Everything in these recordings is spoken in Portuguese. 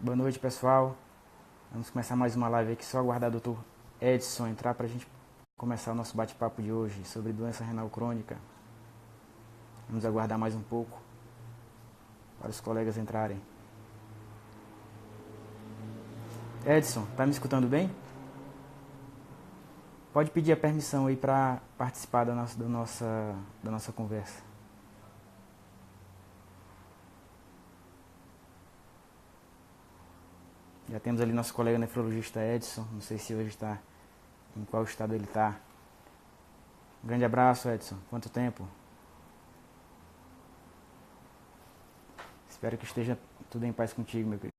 Boa noite, pessoal. Vamos começar mais uma live aqui, só aguardar o Dr. Edson entrar para a gente começar o nosso bate-papo de hoje sobre doença renal crônica. Vamos aguardar mais um pouco para os colegas entrarem. Edson, tá me escutando bem? Pode pedir a permissão aí para participar da nossa conversa. Já temos ali nosso colega nefrologista Edson, não sei se hoje está, em qual estado ele está. Um grande abraço, Edson. Quanto tempo? Espero que esteja tudo em paz contigo, meu querido.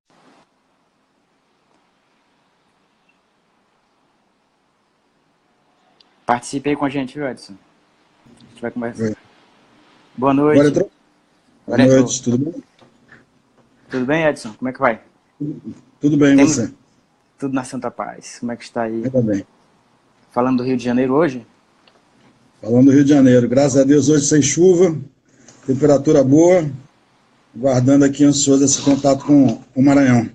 Participe aí com a gente, viu, Edson? A gente vai conversar. Boa noite. Agora entrou? Boa noite, tudo bem? Tudo bem, Edson? Como é que vai? Tudo bem, você? Tudo na Santa Paz. Como é que está aí? Tá bem. Falando do Rio de Janeiro hoje? Falando do Rio de Janeiro. Graças a Deus, hoje sem chuva, temperatura boa, guardando aqui ansioso esse contato com o Maranhão.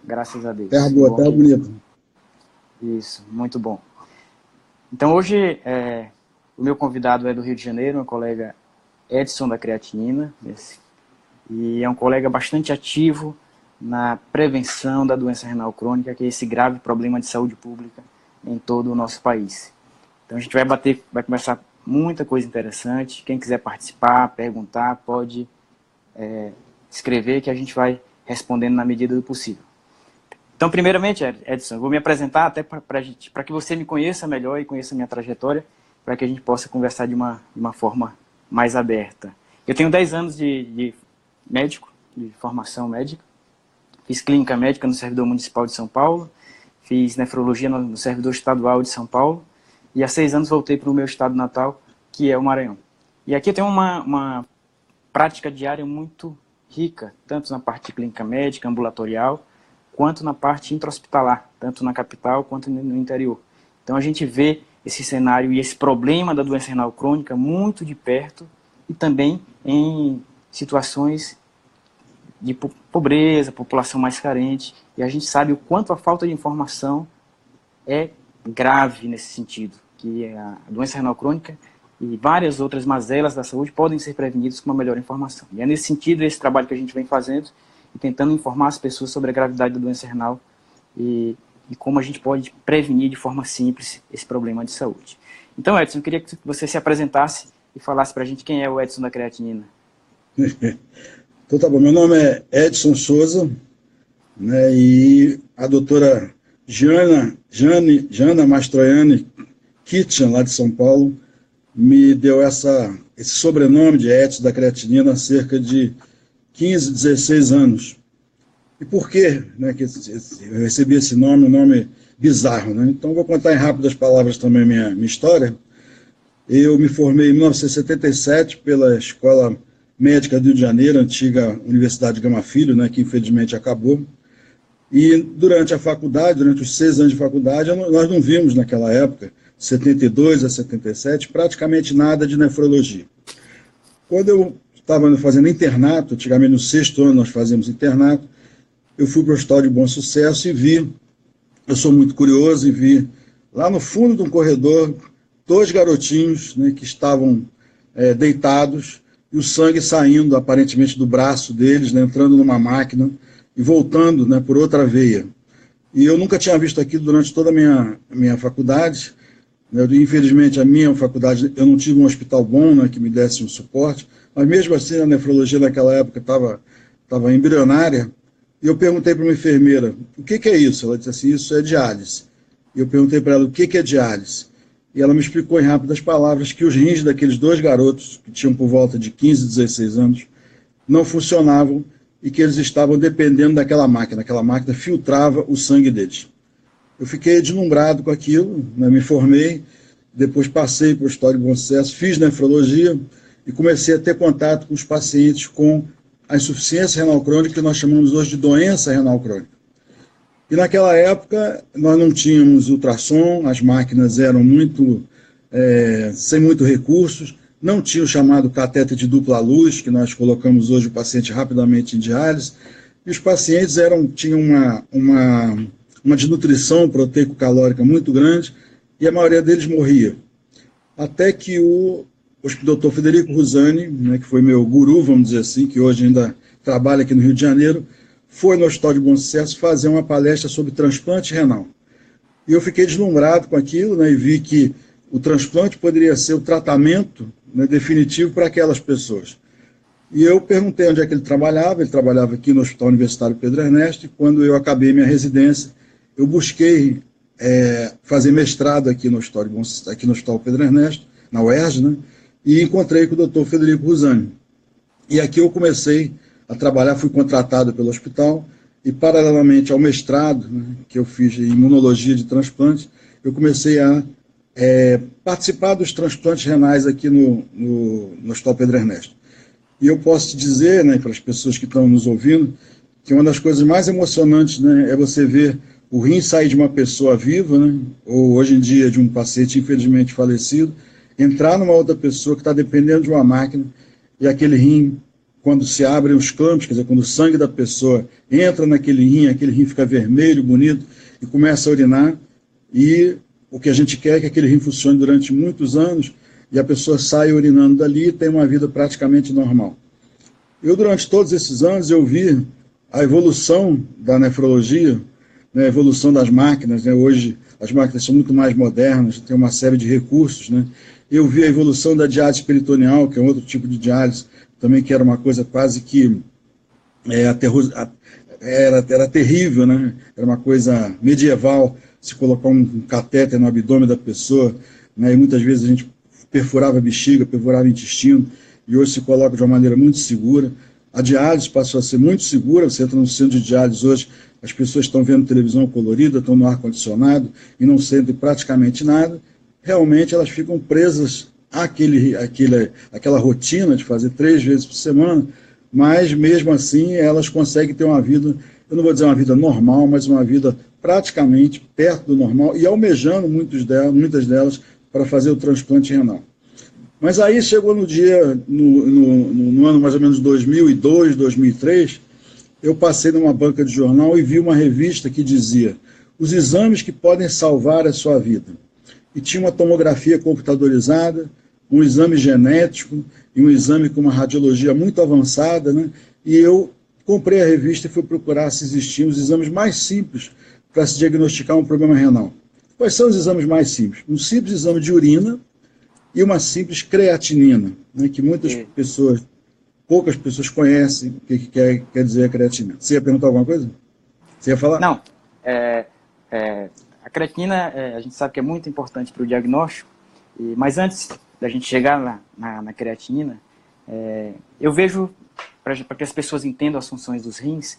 Graças a Deus. Terra boa, terra bonita. Isso, muito bom. Então hoje, o meu convidado é do Rio de Janeiro, meu colega Edson da Creatinina, e é um colega bastante ativo na prevenção da doença renal crônica, que é esse grave problema de saúde pública em todo o nosso país. Então a gente vai conversar muita coisa interessante. Quem quiser participar, perguntar, pode escrever que a gente vai respondendo na medida do possível. Então, primeiramente, Edson, eu vou me apresentar até para que você me conheça melhor e conheça a minha trajetória, para que a gente possa conversar de uma forma mais aberta. Eu tenho 10 anos de médico, de formação médica. Fiz clínica médica no Servidor Municipal de São Paulo, fiz nefrologia no Servidor Estadual de São Paulo, e há 6 anos voltei para o meu estado natal, que é o Maranhão. E aqui eu tenho uma prática diária muito rica, tanto na parte de clínica médica, ambulatorial, quanto na parte intra-hospitalar, tanto na capital quanto no interior. Então a gente vê esse cenário e esse problema da doença renal crônica muito de perto, e também em situações de pobreza, população mais carente, e a gente sabe o quanto a falta de informação é grave nesse sentido, que a doença renal crônica e várias outras mazelas da saúde podem ser prevenidas com uma melhor informação. E é nesse sentido esse trabalho que a gente vem fazendo e tentando informar as pessoas sobre a gravidade da doença renal e como a gente pode prevenir de forma simples esse problema de saúde. Então, Edson, eu queria que você se apresentasse e falasse para a gente quem é o Edson da Creatinina. Então tá bom, meu nome é Edson Souza, né, e a doutora Jana Mastroianni Kitchen, lá de São Paulo, me deu esse sobrenome de Edson da Creatinina há cerca de 15, 16 anos. E por que, né, que eu recebi esse nome, um nome bizarro, né? Então vou contar em rápidas palavras também minha história. Eu me formei em 1977 pela Escola Médica do Rio de Janeiro, antiga Universidade Gama Filho, né, que infelizmente acabou. E durante a faculdade, durante os 6 anos de faculdade, nós não vimos naquela época, 72 a 77, praticamente nada de nefrologia. Quando eu estava fazendo internato, antigamente no 6º ano nós fazíamos internato, eu fui para o Hospital de Bom Sucesso e vi, eu sou muito curioso, e vi lá no fundo de um corredor 2 garotinhos, né, que estavam deitados, e o sangue saindo aparentemente do braço deles, né, entrando numa máquina e voltando, né, por outra veia. E eu nunca tinha visto aquilo durante toda a minha faculdade, né. Infelizmente a minha faculdade, eu não tive um hospital bom, né, que me desse um suporte, mas mesmo assim a nefrologia naquela época estava embrionária. E eu perguntei para uma enfermeira, o que é isso? Ela disse assim, isso é diálise. E eu perguntei para ela, o que é diálise? E ela me explicou em rápidas palavras que os rins daqueles 2 garotos, que tinham por volta de 15, 16 anos, não funcionavam e que eles estavam dependendo daquela máquina. Aquela máquina filtrava o sangue deles. Eu fiquei deslumbrado com aquilo, né, me formei, depois passei para o Hospital de Bom Sucesso, fiz nefrologia e comecei a ter contato com os pacientes com a insuficiência renal crônica, que nós chamamos hoje de doença renal crônica. E naquela época nós não tínhamos ultrassom, as máquinas eram sem muito recursos, não tinha o chamado catéter de dupla luz, que nós colocamos hoje o paciente rapidamente em diálise, e os pacientes tinham uma desnutrição proteico-calórica muito grande, e a maioria deles morria. Até que o Dr. Federico Rusani, né, que foi meu guru, vamos dizer assim, que hoje ainda trabalha aqui no Rio de Janeiro, foi no Hospital de Bom Sucesso fazer uma palestra sobre transplante renal. E eu fiquei deslumbrado com aquilo, né, e vi que o transplante poderia ser o tratamento, né, definitivo para aquelas pessoas. E eu perguntei onde é que ele trabalhava aqui no Hospital Universitário Pedro Ernesto, e quando eu acabei minha residência, eu busquei fazer mestrado aqui no Hospital Pedro Ernesto, na UERJ, né, e encontrei com o Dr. Federico Rusani. E aqui eu comecei a trabalhar, fui contratado pelo hospital, e paralelamente ao mestrado, né, que eu fiz em imunologia de transplante, eu comecei a participar dos transplantes renais aqui no Hospital Pedro Ernesto. E eu posso te dizer, né, para as pessoas que estão nos ouvindo, que uma das coisas mais emocionantes, né, é você ver o rim sair de uma pessoa viva, né, ou hoje em dia de um paciente infelizmente falecido, entrar numa outra pessoa que está dependendo de uma máquina, e aquele rim, quando se abrem os clampos, quer dizer, quando o sangue da pessoa entra naquele rim, aquele rim fica vermelho, bonito, e começa a urinar, e o que a gente quer é que aquele rim funcione durante muitos anos, e a pessoa sai urinando dali e tem uma vida praticamente normal. Eu, durante todos esses anos, eu vi a evolução da nefrologia, né, a evolução das máquinas, né, hoje as máquinas são muito mais modernas, tem uma série de recursos, né. Eu vi a evolução da diálise peritoneal, que é outro tipo de diálise, também que era uma coisa quase que era terrível, né, era uma coisa medieval, se colocar um catéter no abdômen da pessoa, né, e muitas vezes a gente perfurava a bexiga, perfurava o intestino, e hoje se coloca de uma maneira muito segura. A diálise passou a ser muito segura, você entra no centro de diálise hoje, as pessoas estão vendo televisão colorida, estão no ar-condicionado e não sentem praticamente nada. Realmente elas ficam presas àquela rotina de fazer 3 vezes por semana, mas mesmo assim elas conseguem ter uma vida, eu não vou dizer uma vida normal, mas uma vida praticamente perto do normal e almejando muitas delas para fazer o transplante renal. Mas aí chegou no ano mais ou menos 2002, 2003, eu passei numa banca de jornal e vi uma revista que dizia os exames que podem salvar a sua vida. E tinha uma tomografia computadorizada, um exame genético e um exame com uma radiologia muito avançada, né? E eu comprei a revista e fui procurar se existiam os exames mais simples para se diagnosticar um problema renal. Quais são os exames mais simples? Um simples exame de urina e uma simples creatinina, né, que poucas pessoas conhecem o que quer dizer a creatinina. Você ia perguntar alguma coisa? Você ia falar? Não. A creatinina, a gente sabe que é muito importante para o diagnóstico, mas antes da gente chegar na creatinina, eu vejo, para que as pessoas entendam as funções dos rins,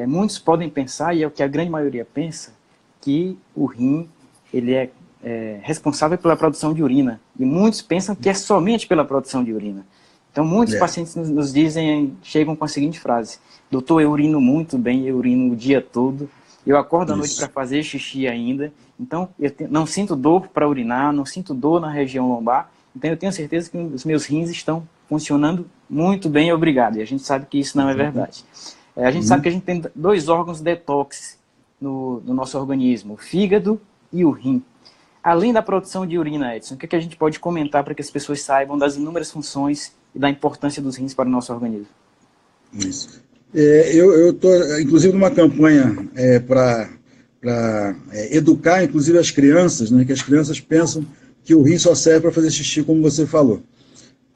muitos podem pensar, e é o que a grande maioria pensa, que o rim ele é responsável pela produção de urina. E muitos pensam que é somente pela produção de urina. Então, muitos pacientes nos chegam com a seguinte frase: doutor, eu urino muito bem, eu urino o dia todo, eu acordo à noite para fazer xixi ainda, então eu não sinto dor para urinar, não sinto dor na região lombar, então eu tenho certeza que os meus rins estão funcionando muito bem, obrigado. E a gente sabe que isso não é verdade. A gente sabe que a gente tem 2 órgãos detox no nosso organismo, o fígado e o rim. Além da produção de urina, Edson, o que a gente pode comentar para que as pessoas saibam das inúmeras funções e da importância dos rins para o nosso organismo? Isso. Eu estou, inclusive, numa campanha para educar, inclusive, as crianças, né, que as crianças pensam que o rim só serve para fazer xixi, como você falou.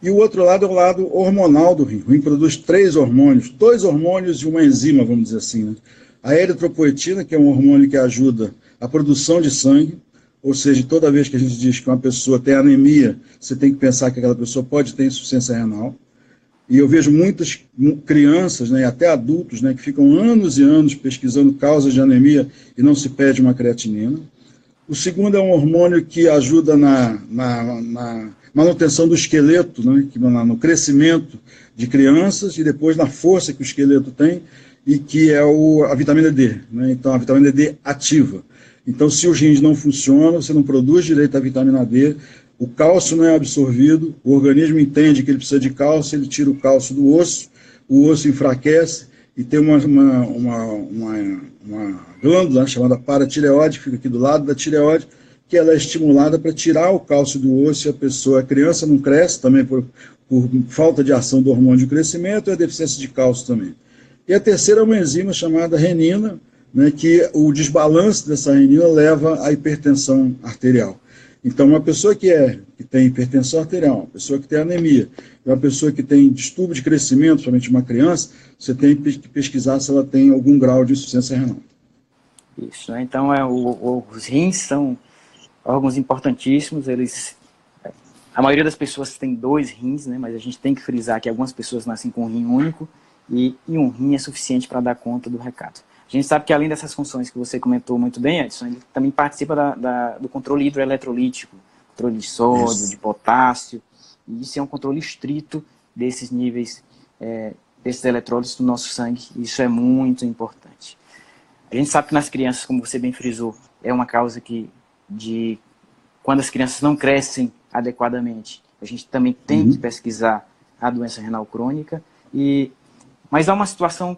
E o outro lado é o lado hormonal do rim. O rim produz 3 hormônios, 2 hormônios e uma enzima, vamos dizer assim, né? A eritropoetina, que é um hormônio que ajuda a produção de sangue, ou seja, toda vez que a gente diz que uma pessoa tem anemia, você tem que pensar que aquela pessoa pode ter insuficiência renal. E eu vejo muitas crianças, né, até adultos, né, que ficam anos e anos pesquisando causas de anemia e não se pede uma creatinina. O segundo é um hormônio que ajuda na manutenção do esqueleto, né, no crescimento de crianças e depois na força que o esqueleto tem, e que é a vitamina D, né? Então, a vitamina D ativa. Então, se os rins não funcionam, você não produz direito a vitamina D, o cálcio não é absorvido, o organismo entende que ele precisa de cálcio, ele tira o cálcio do osso, o osso enfraquece, e tem uma glândula, né, chamada paratireoide, que fica aqui do lado da tireoide, que ela é estimulada para tirar o cálcio do osso, e a criança não cresce também por falta de ação do hormônio de crescimento e a deficiência de cálcio também. E a terceira é uma enzima chamada renina, né, que o desbalanço dessa renina leva à hipertensão arterial. Então, uma pessoa que tem hipertensão arterial, uma pessoa que tem anemia, uma pessoa que tem distúrbio de crescimento, somente uma criança, você tem que pesquisar se ela tem algum grau de insuficiência renal. Isso, né? Então os rins são órgãos importantíssimos, a maioria das pessoas tem 2 rins, né? Mas a gente tem que frisar que algumas pessoas nascem com um rim único e um rim é suficiente para dar conta do recado. A gente sabe que além dessas funções que você comentou muito bem, Edson, ele também participa do controle hidroeletrolítico, controle de sódio, de potássio, e isso é um controle estrito desses níveis, desses eletrólitos do nosso sangue, e isso é muito importante. A gente sabe que nas crianças, como você bem frisou, é uma causa quando as crianças não crescem adequadamente, a gente também tem que pesquisar a doença renal crônica, mas há uma situação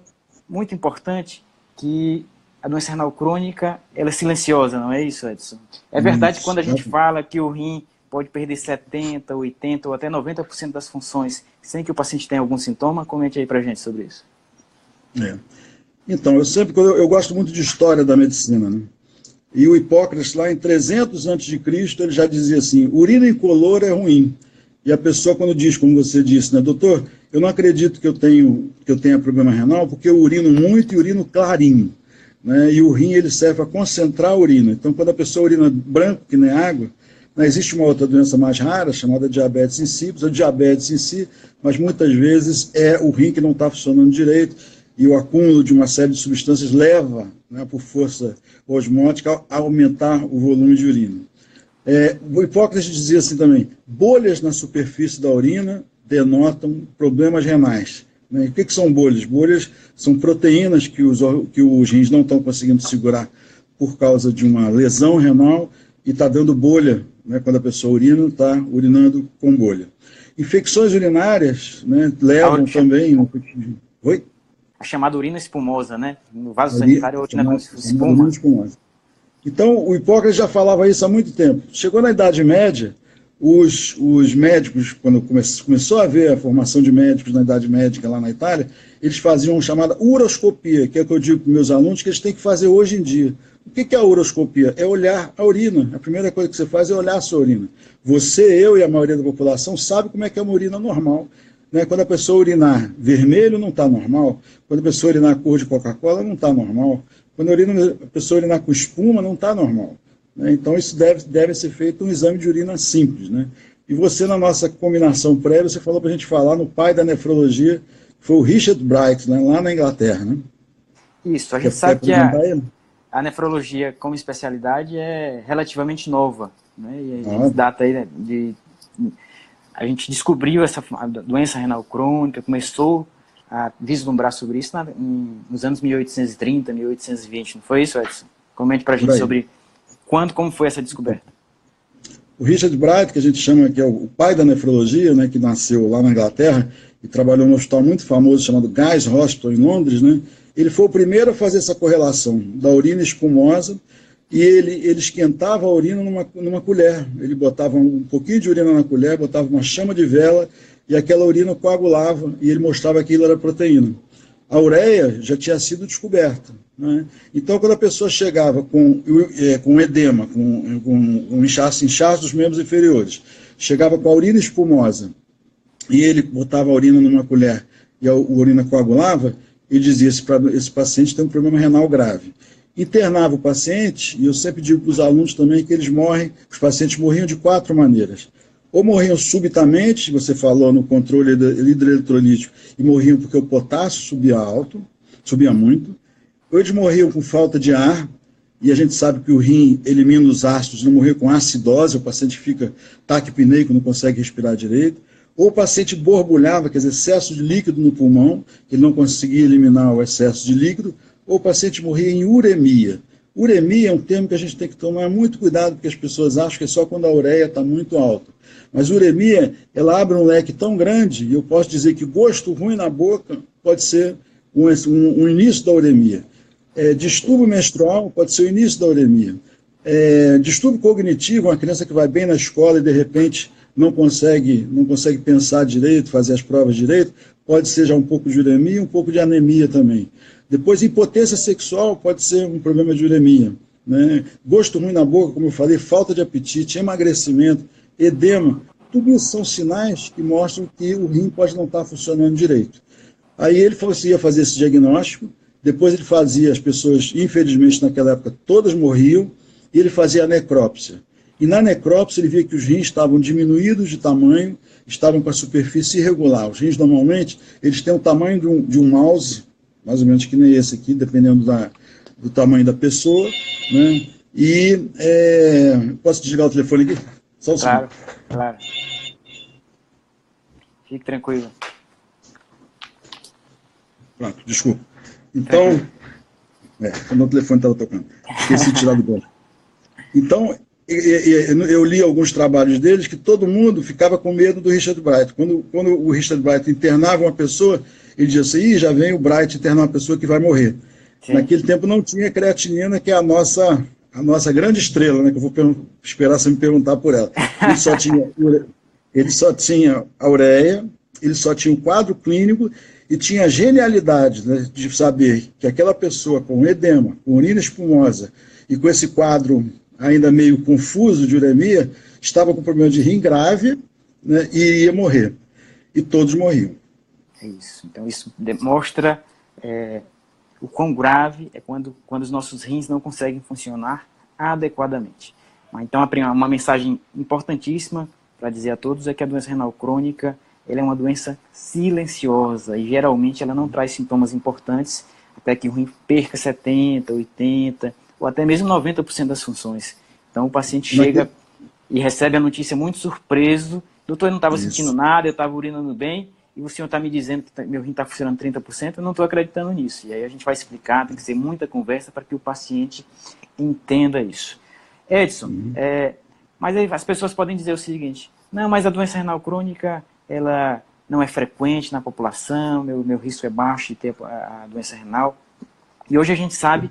muito importante, que a doença renal crônica, ela é silenciosa, não é isso, Edson? É verdade quando a gente fala que o rim pode perder 70%, 80% ou até 90% das funções sem que o paciente tenha algum sintoma? Comente aí pra gente sobre isso. Então, eu gosto muito de história da medicina, né? E o Hipócrates, lá em 300 a.C., ele já dizia assim, urina incolor é ruim. E a pessoa, quando diz, como você disse, né, doutor, eu não acredito que eu tenha problema renal, porque eu urino muito e urino clarinho. Né, e o rim ele serve para concentrar a urina. Então, quando a pessoa urina branco, que nem água, né, existe uma outra doença mais rara, chamada diabetes insípida, ou diabetes em si, mas muitas vezes é o rim que não está funcionando direito, e o acúmulo de uma série de substâncias leva, né, por força osmótica, a aumentar o volume de urina. O Hipócrates dizia assim também, bolhas na superfície da urina denotam problemas renais. Né? O que são bolhas? Bolhas são proteínas que os rins não estão conseguindo segurar por causa de uma lesão renal e está dando bolha, né? Quando a pessoa urina, está urinando com bolha. Infecções urinárias, né, levam também... Oi? A chamada urina espumosa, né? No vaso sanitário, a urina como se fosse espuma. Então, o Hipócrates já falava isso há muito tempo. Chegou na Idade Média, os médicos, quando começou a haver a formação de médicos na Idade Média lá na Itália, eles faziam uma chamada uroscopia, que é o que eu digo para meus alunos, que eles têm que fazer hoje em dia. O que é a uroscopia? É olhar a urina. A primeira coisa que você faz é olhar a sua urina. Você, eu e a maioria da população sabe como é que é uma urina normal. Né? Quando a pessoa urinar vermelho, não está normal. Quando a pessoa urinar cor de Coca-Cola, não está normal. Quando a pessoa urinar com espuma, não está normal. Né? Então, isso deve ser feito um exame de urina simples. Né? E você, na nossa combinação prévia, você falou para a gente falar no pai da nefrologia, que foi o Richard Bright, né? Lá na Inglaterra. Né? Isso, a gente sabe que a nefrologia como especialidade é relativamente nova. Né? E a gente data aí a gente descobriu a doença renal crônica, começou a vislumbrar sobre isso nos anos 1830, 1820, não foi isso, Edson? Comente para a gente sobre como foi essa descoberta. O Richard Bright, que a gente chama que é o pai da nefrologia, né, que nasceu lá na Inglaterra e trabalhou num hospital muito famoso chamado Guy's Hospital em Londres, né, ele foi o primeiro a fazer essa correlação da urina espumosa e ele esquentava a urina numa colher. Ele botava um pouquinho de urina na colher, botava uma chama de vela e aquela urina coagulava e ele mostrava que aquilo era proteína. A ureia já tinha sido descoberta. Né? Então, quando a pessoa chegava com edema, com um inchaço dos membros inferiores, chegava com a urina espumosa e ele botava a urina numa colher e a urina coagulava, ele dizia, esse paciente tem um problema renal grave. Internava o paciente, e eu sempre digo para os alunos também que os pacientes morriam de 4 maneiras. Ou morriam subitamente, você falou no controle hidroeletrolítico, e morriam porque o potássio subia muito, ou eles morriam com falta de ar, e a gente sabe que o rim elimina os ácidos, não morreu com acidose, o paciente fica taquipneico, não consegue respirar direito, ou o paciente borbulhava, quer dizer, excesso de líquido no pulmão, ele não conseguia eliminar o excesso de líquido, ou o paciente morria em uremia. Uremia é um termo que a gente tem que tomar muito cuidado, porque as pessoas acham que é só quando a ureia está muito alta. Mas uremia, ela abre um leque tão grande, e eu posso dizer que gosto ruim na boca pode ser um início da uremia. Distúrbio menstrual pode ser o início da uremia. Distúrbio cognitivo, uma criança que vai bem na escola e de repente não consegue pensar direito, fazer as provas direito, pode ser já um pouco de uremia e um pouco de anemia também. Depois, impotência sexual pode ser um problema de uremia, né? Gosto ruim na boca, como eu falei, falta de apetite, emagrecimento, edema, tudo isso são sinais que mostram que o rim pode não estar funcionando direito. Aí ele falou assim, ia fazer esse diagnóstico, depois ele fazia, as pessoas, infelizmente naquela época, todas morriam, e ele fazia a necrópsia. E na necrópsia ele via que os rins estavam diminuídos de tamanho, estavam com a superfície irregular. Os rins, normalmente, eles têm o tamanho de um mouse, mais ou menos que nem esse aqui, dependendo do tamanho da pessoa, né? E, posso desligar o telefone aqui? Só um segundo. Claro. Fique tranquilo. Pronto, desculpa. Então, quando o telefone estava tocando, esqueci de tirar do bolso. Então, eu li alguns trabalhos deles que todo mundo ficava com medo do Richard Bright. Quando o Richard Bright internava uma pessoa, ele dizia assim, já vem o Bright internar uma pessoa que vai morrer. Sim. Naquele tempo não tinha creatinina, que é a nossa grande estrela, né, que eu vou esperar você me perguntar por ela. Ele só tinha a ureia, ele só tinha um quadro clínico e tinha a genialidade, né, de saber que aquela pessoa com edema, com urina espumosa e com esse quadro ainda meio confuso de uremia, estava com problema de rim grave, né, e ia morrer. E todos morriam. É isso. Então isso demonstra o quão grave é quando os nossos rins não conseguem funcionar adequadamente. Então uma mensagem importantíssima para dizer a todos é que a doença renal crônica ela é uma doença silenciosa e geralmente ela não traz sintomas importantes até que o rim perca 70%, 80%, ou até mesmo 90% das funções. Então o paciente chega e recebe a notícia muito surpreso, doutor, eu não estava sentindo nada, eu estava urinando bem, e o senhor está me dizendo que meu rim está funcionando 30%, eu não estou acreditando nisso. E aí a gente vai explicar, tem que ser muita conversa para que o paciente entenda isso. Edson, mas aí as pessoas podem dizer o seguinte, não, mas a doença renal crônica, ela não é frequente na população, meu risco é baixo de ter a doença renal. E hoje a gente sabe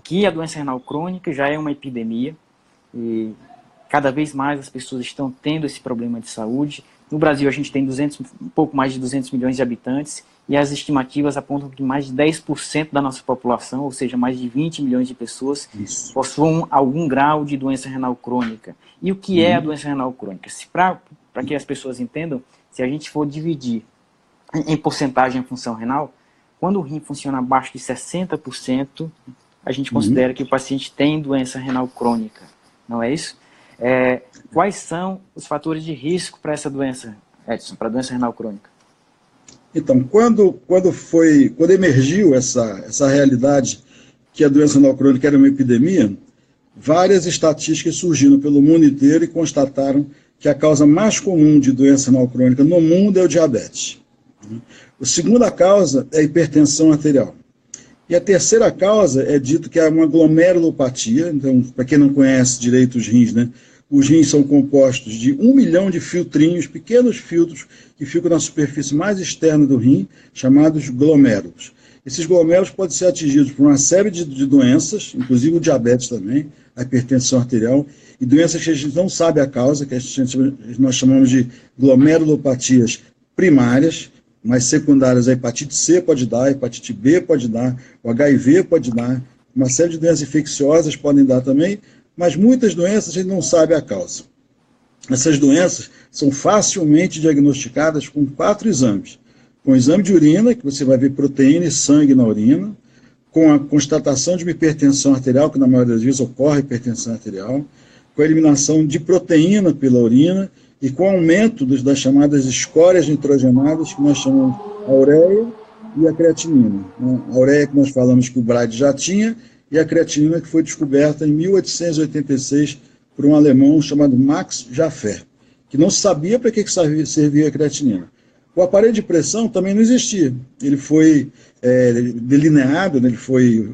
que a doença renal crônica já é uma epidemia e cada vez mais as pessoas estão tendo esse problema de saúde. No Brasil a gente tem um pouco mais de 200 milhões de habitantes e as estimativas apontam que mais de 10% da nossa população, ou seja, mais de 20 milhões de pessoas, possuem algum grau de doença renal crônica. E o que é a doença renal crônica? Para que as pessoas entendam, se a gente for dividir em porcentagem a função renal, quando o rim funciona abaixo de 60%, a gente considera que o paciente tem doença renal crônica, não é isso? Quais são os fatores de risco para essa doença, Edson, para a doença renal crônica? Então, quando emergiu essa realidade que a doença renal crônica era uma epidemia, várias estatísticas surgiram pelo mundo inteiro e constataram que a causa mais comum de doença renal crônica no mundo é o diabetes. A segunda causa é a hipertensão arterial. E a terceira causa é dito que é uma glomerulopatia. Então, para quem não conhece direito os rins, né? Os rins são compostos de 1 milhão de filtrinhos, pequenos filtros, que ficam na superfície mais externa do rim, chamados glomérulos. Esses glomérulos podem ser atingidos por uma série de doenças, inclusive o diabetes também, a hipertensão arterial, e doenças que a gente não sabe a causa, que nós chamamos de glomerulopatias primárias, mas secundárias, a hepatite C pode dar, a hepatite B pode dar, o HIV pode dar, uma série de doenças infecciosas podem dar também, mas muitas doenças a gente não sabe a causa. Essas doenças são facilmente diagnosticadas com 4 exames. Com o exame de urina, que você vai ver proteína e sangue na urina, com a constatação de uma hipertensão arterial, que na maioria das vezes ocorre hipertensão arterial, com a eliminação de proteína pela urina, e com o aumento das chamadas escórias nitrogenadas, que nós chamamos a ureia e a creatinina. A ureia que nós falamos que o Brade já tinha, e a creatinina que foi descoberta em 1886 por um alemão chamado Max Jaffer, que não sabia para que servia a creatinina. O aparelho de pressão também não existia. Ele foi delineado, né, ele foi,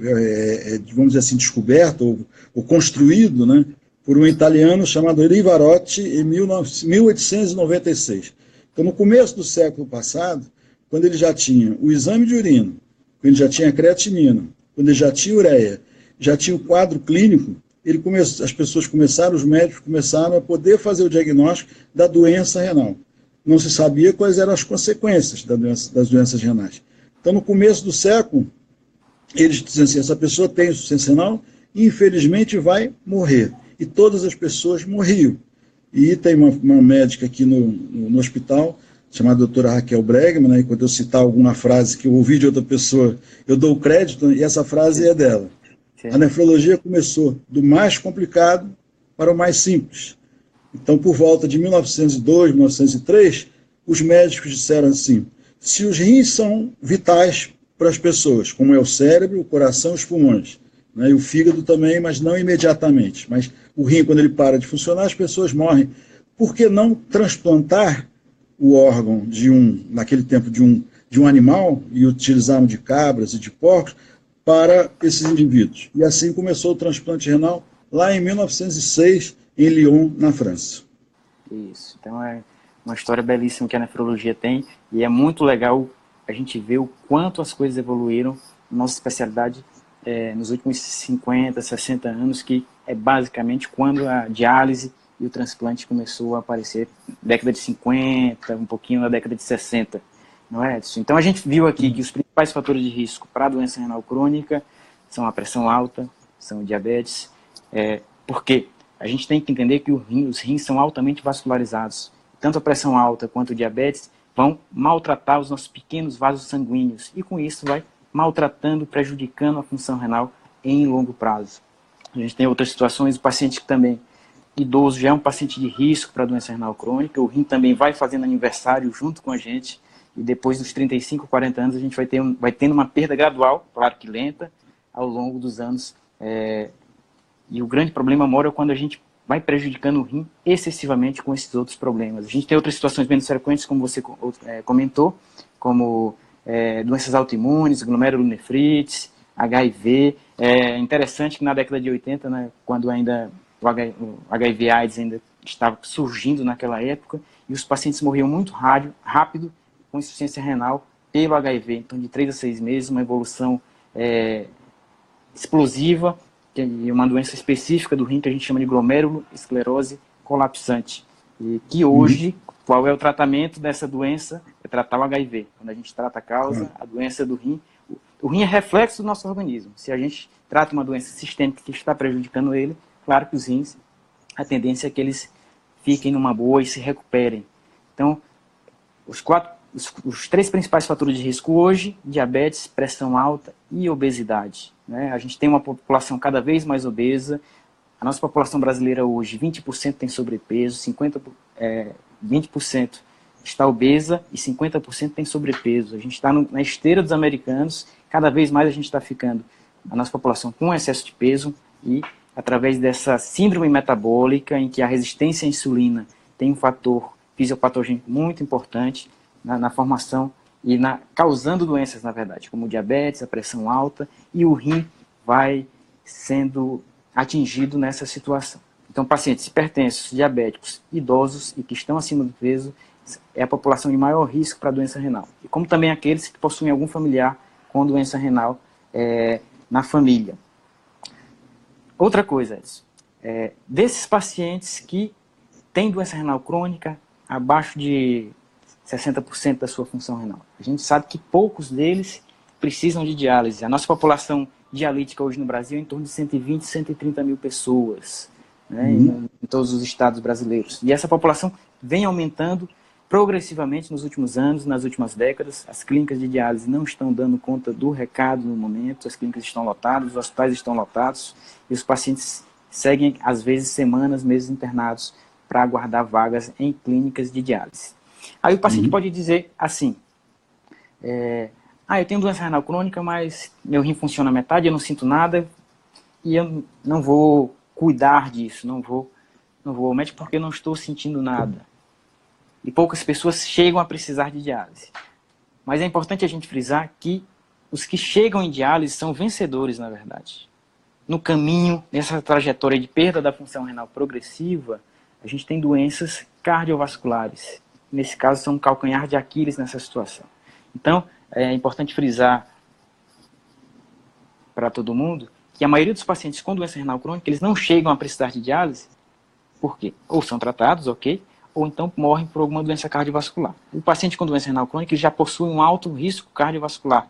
vamos dizer assim, descoberto ou construído, né, por um italiano chamado Rivarotti em 1896. Então, no começo do século passado, quando ele já tinha o exame de urina, quando ele já tinha creatinina, quando ele já tinha ureia, já tinha o quadro clínico, as pessoas começaram, os médicos começaram a poder fazer o diagnóstico da doença renal. Não se sabia quais eram as consequências das doenças renais. Então, no começo do século, eles diziam assim, essa pessoa tem insuficiência renal e, infelizmente, vai morrer. E todas as pessoas morriam. E tem uma médica aqui no hospital, chamada doutora Raquel Bregman, né, e quando eu citar alguma frase que eu ouvi de outra pessoa, eu dou o crédito, e essa frase é dela. Sim. A nefrologia começou do mais complicado para o mais simples. Então, por volta de 1902, 1903, os médicos disseram assim, se os rins são vitais para as pessoas, como é o cérebro, o coração e os pulmões, né, e o fígado também, mas não imediatamente. Mas o rim, quando ele para de funcionar, as pessoas morrem. Por que não transplantar o órgão naquele tempo, de um animal, e utilizaram de cabras e de porcos, para esses indivíduos? E assim começou o transplante renal lá em 1906, em Lyon, na França. Isso. Então é uma história belíssima que a nefrologia tem, e é muito legal a gente ver o quanto as coisas evoluíram na nossa especialidade nos últimos 50, 60 anos, que é basicamente quando a diálise e o transplante começou a aparecer, década de 50, um pouquinho na década de 60, não é, Edson? Então a gente viu aqui que os principais fatores de risco para a doença renal crônica são a pressão alta, são o diabetes, porque a gente tem que entender que os rins são altamente vascularizados. Tanto a pressão alta quanto o diabetes vão maltratar os nossos pequenos vasos sanguíneos, e com isso vai maltratando, prejudicando a função renal em longo prazo. A gente tem outras situações, o paciente que também, idoso, já é um paciente de risco para a doença renal crônica, o rim também vai fazendo aniversário junto com a gente, e depois dos 35, 40 anos a gente vai tendo uma perda gradual, claro que lenta, ao longo dos anos, e o grande problema mora quando a gente vai prejudicando o rim excessivamente com esses outros problemas. A gente tem outras situações menos frequentes, como você comentou, como doenças autoimunes, glomerulonefrites, HIV. É interessante que na década de 80, né, quando ainda o HIV/AIDS ainda estava surgindo naquela época, e os pacientes morriam muito rápido com insuficiência renal pelo HIV. Então, de 3 a 6 meses, uma evolução explosiva, e uma doença específica do rim que a gente chama de glomerulosclerose colapsante. E que hoje, qual é o tratamento dessa doença? É tratar o HIV. Quando a gente trata a causa, a doença do rim, o rim é reflexo do nosso organismo. Se a gente trata uma doença sistêmica que está prejudicando ele, claro que os rins, a tendência é que eles fiquem numa boa e se recuperem. Então, os 3 principais fatores de risco hoje: diabetes, pressão alta e obesidade, né? A gente tem uma população cada vez mais obesa. A nossa população brasileira hoje, 20% tem sobrepeso, 20% está obesa e 50% tem sobrepeso. A gente está na esteira dos americanos, cada vez mais a gente está ficando, a nossa população, com excesso de peso, e através dessa síndrome metabólica, em que a resistência à insulina tem um fator fisiopatogênico muito importante na formação e causando doenças, na verdade, como o diabetes, a pressão alta, e o rim vai sendo atingido nessa situação. Então, pacientes hipertensos, diabéticos, idosos e que estão acima do peso é a população de maior risco para a doença renal. E como também aqueles que possuem algum familiar com doença renal na família. Outra coisa, Edson, desses pacientes que têm doença renal crônica, abaixo de 60% da sua função renal, a gente sabe que poucos deles precisam de diálise. A nossa população dialítica hoje no Brasil é em torno de 120, 130 mil pessoas, né, em todos os estados brasileiros. E essa população vem aumentando progressivamente nos últimos anos, nas últimas décadas. As clínicas de diálise não estão dando conta do recado no momento, as clínicas estão lotadas, os hospitais estão lotados, e os pacientes seguem, às vezes, semanas, meses internados para aguardar vagas em clínicas de diálise. Aí o paciente pode dizer assim, eu tenho doença renal crônica, mas meu rim funciona à metade, eu não sinto nada, e eu não vou cuidar disso, não vou ao médico porque eu não estou sentindo nada. E poucas pessoas chegam a precisar de diálise. Mas é importante a gente frisar que os que chegam em diálise são vencedores, na verdade. No caminho, nessa trajetória de perda da função renal progressiva, a gente tem doenças cardiovasculares. Nesse caso, são um calcanhar de Aquiles nessa situação. Então, é importante frisar para todo mundo que a maioria dos pacientes com doença renal crônica, eles não chegam a precisar de diálise, porque ou são tratados, ok, ou então morrem por alguma doença cardiovascular. O paciente com doença renal crônica ele já possui um alto risco cardiovascular,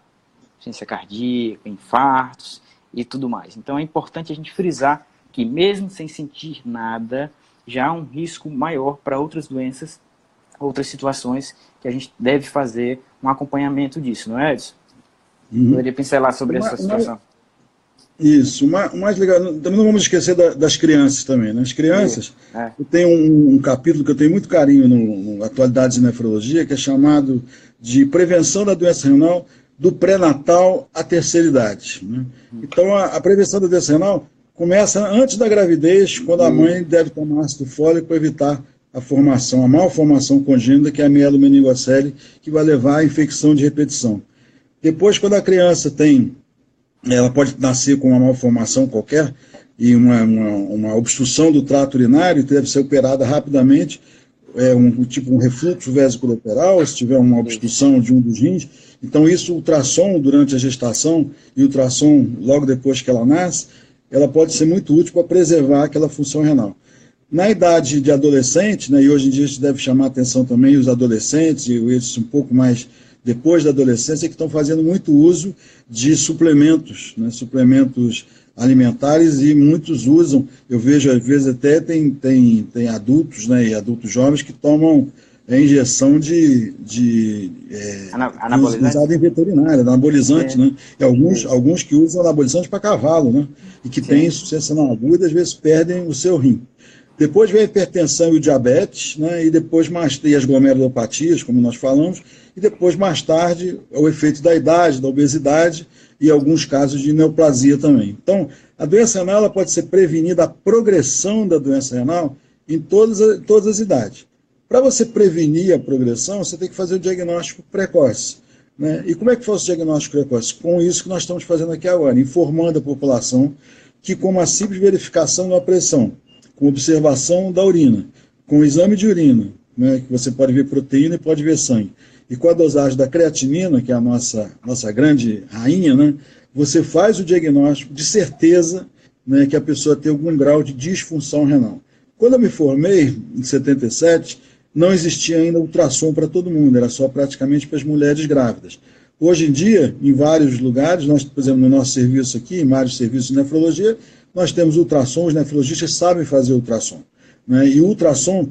insuficiência cardíaca, infartos e tudo mais. Então é importante a gente frisar que mesmo sem sentir nada, já há um risco maior para outras doenças, outras situações que a gente deve fazer um acompanhamento disso, não é, Edson? Poderia pincelar sobre essa situação? Isso, o mais legal, também não vamos esquecer das crianças também, né? As crianças, eu tenho um capítulo que eu tenho muito carinho no Atualidades de Nefrologia, que é chamado de Prevenção da Doença Renal do Pré-Natal à Terceira Idade, né? Então, a prevenção da doença renal começa antes da gravidez, quando a mãe deve tomar ácido fólico para evitar a malformação congênita, que é a mielomeningocele, que vai levar à infecção de repetição. Depois, quando a criança ela pode nascer com uma malformação qualquer e uma obstrução do trato urinário, que deve ser operada rapidamente, tipo um refluxo vesicolateral, se tiver uma obstrução de um dos rins. Então isso, o ultrassom durante a gestação e o ultrassom logo depois que ela nasce, ela pode ser muito útil para preservar aquela função renal. Na idade de adolescente, né, e hoje em dia a gente deve chamar a atenção também os adolescentes, e eles um pouco mais depois da adolescência, que estão fazendo muito uso de suplementos, né, suplementos alimentares, e muitos usam, eu vejo às vezes até tem adultos, né, e adultos jovens que tomam injeção de usada em veterinária, anabolizante, né, e alguns que usam anabolizante para cavalo, né, e que têm insuficiência renal aguda, às vezes perdem o seu rim. Depois vem a hipertensão e o diabetes, né, e depois e as glomerulopatias, como nós falamos, e depois, mais tarde, o efeito da idade, da obesidade e alguns casos de neoplasia também. Então, a doença renal ela pode ser prevenida, a progressão da doença renal, em todas as idades. Para você prevenir a progressão, você tem que fazer o diagnóstico precoce, né? E como é que faz o diagnóstico precoce? Com isso que nós estamos fazendo aqui agora, informando a população que, com uma simples verificação da pressão, com observação da urina, com o exame de urina, né, que você pode ver proteína e pode ver sangue, e com a dosagem da creatinina, que é a nossa grande rainha, né, você faz o diagnóstico de certeza, né, que a pessoa tem algum grau de disfunção renal. Quando eu me formei, em 77, não existia ainda ultrassom para todo mundo, era só praticamente para as mulheres grávidas. Hoje em dia, em vários lugares, nós, por exemplo, no nosso serviço aqui, em vários serviços de nefrologia, nós temos ultrassom, os nefrologistas sabem fazer ultrassom, né, e o ultrassom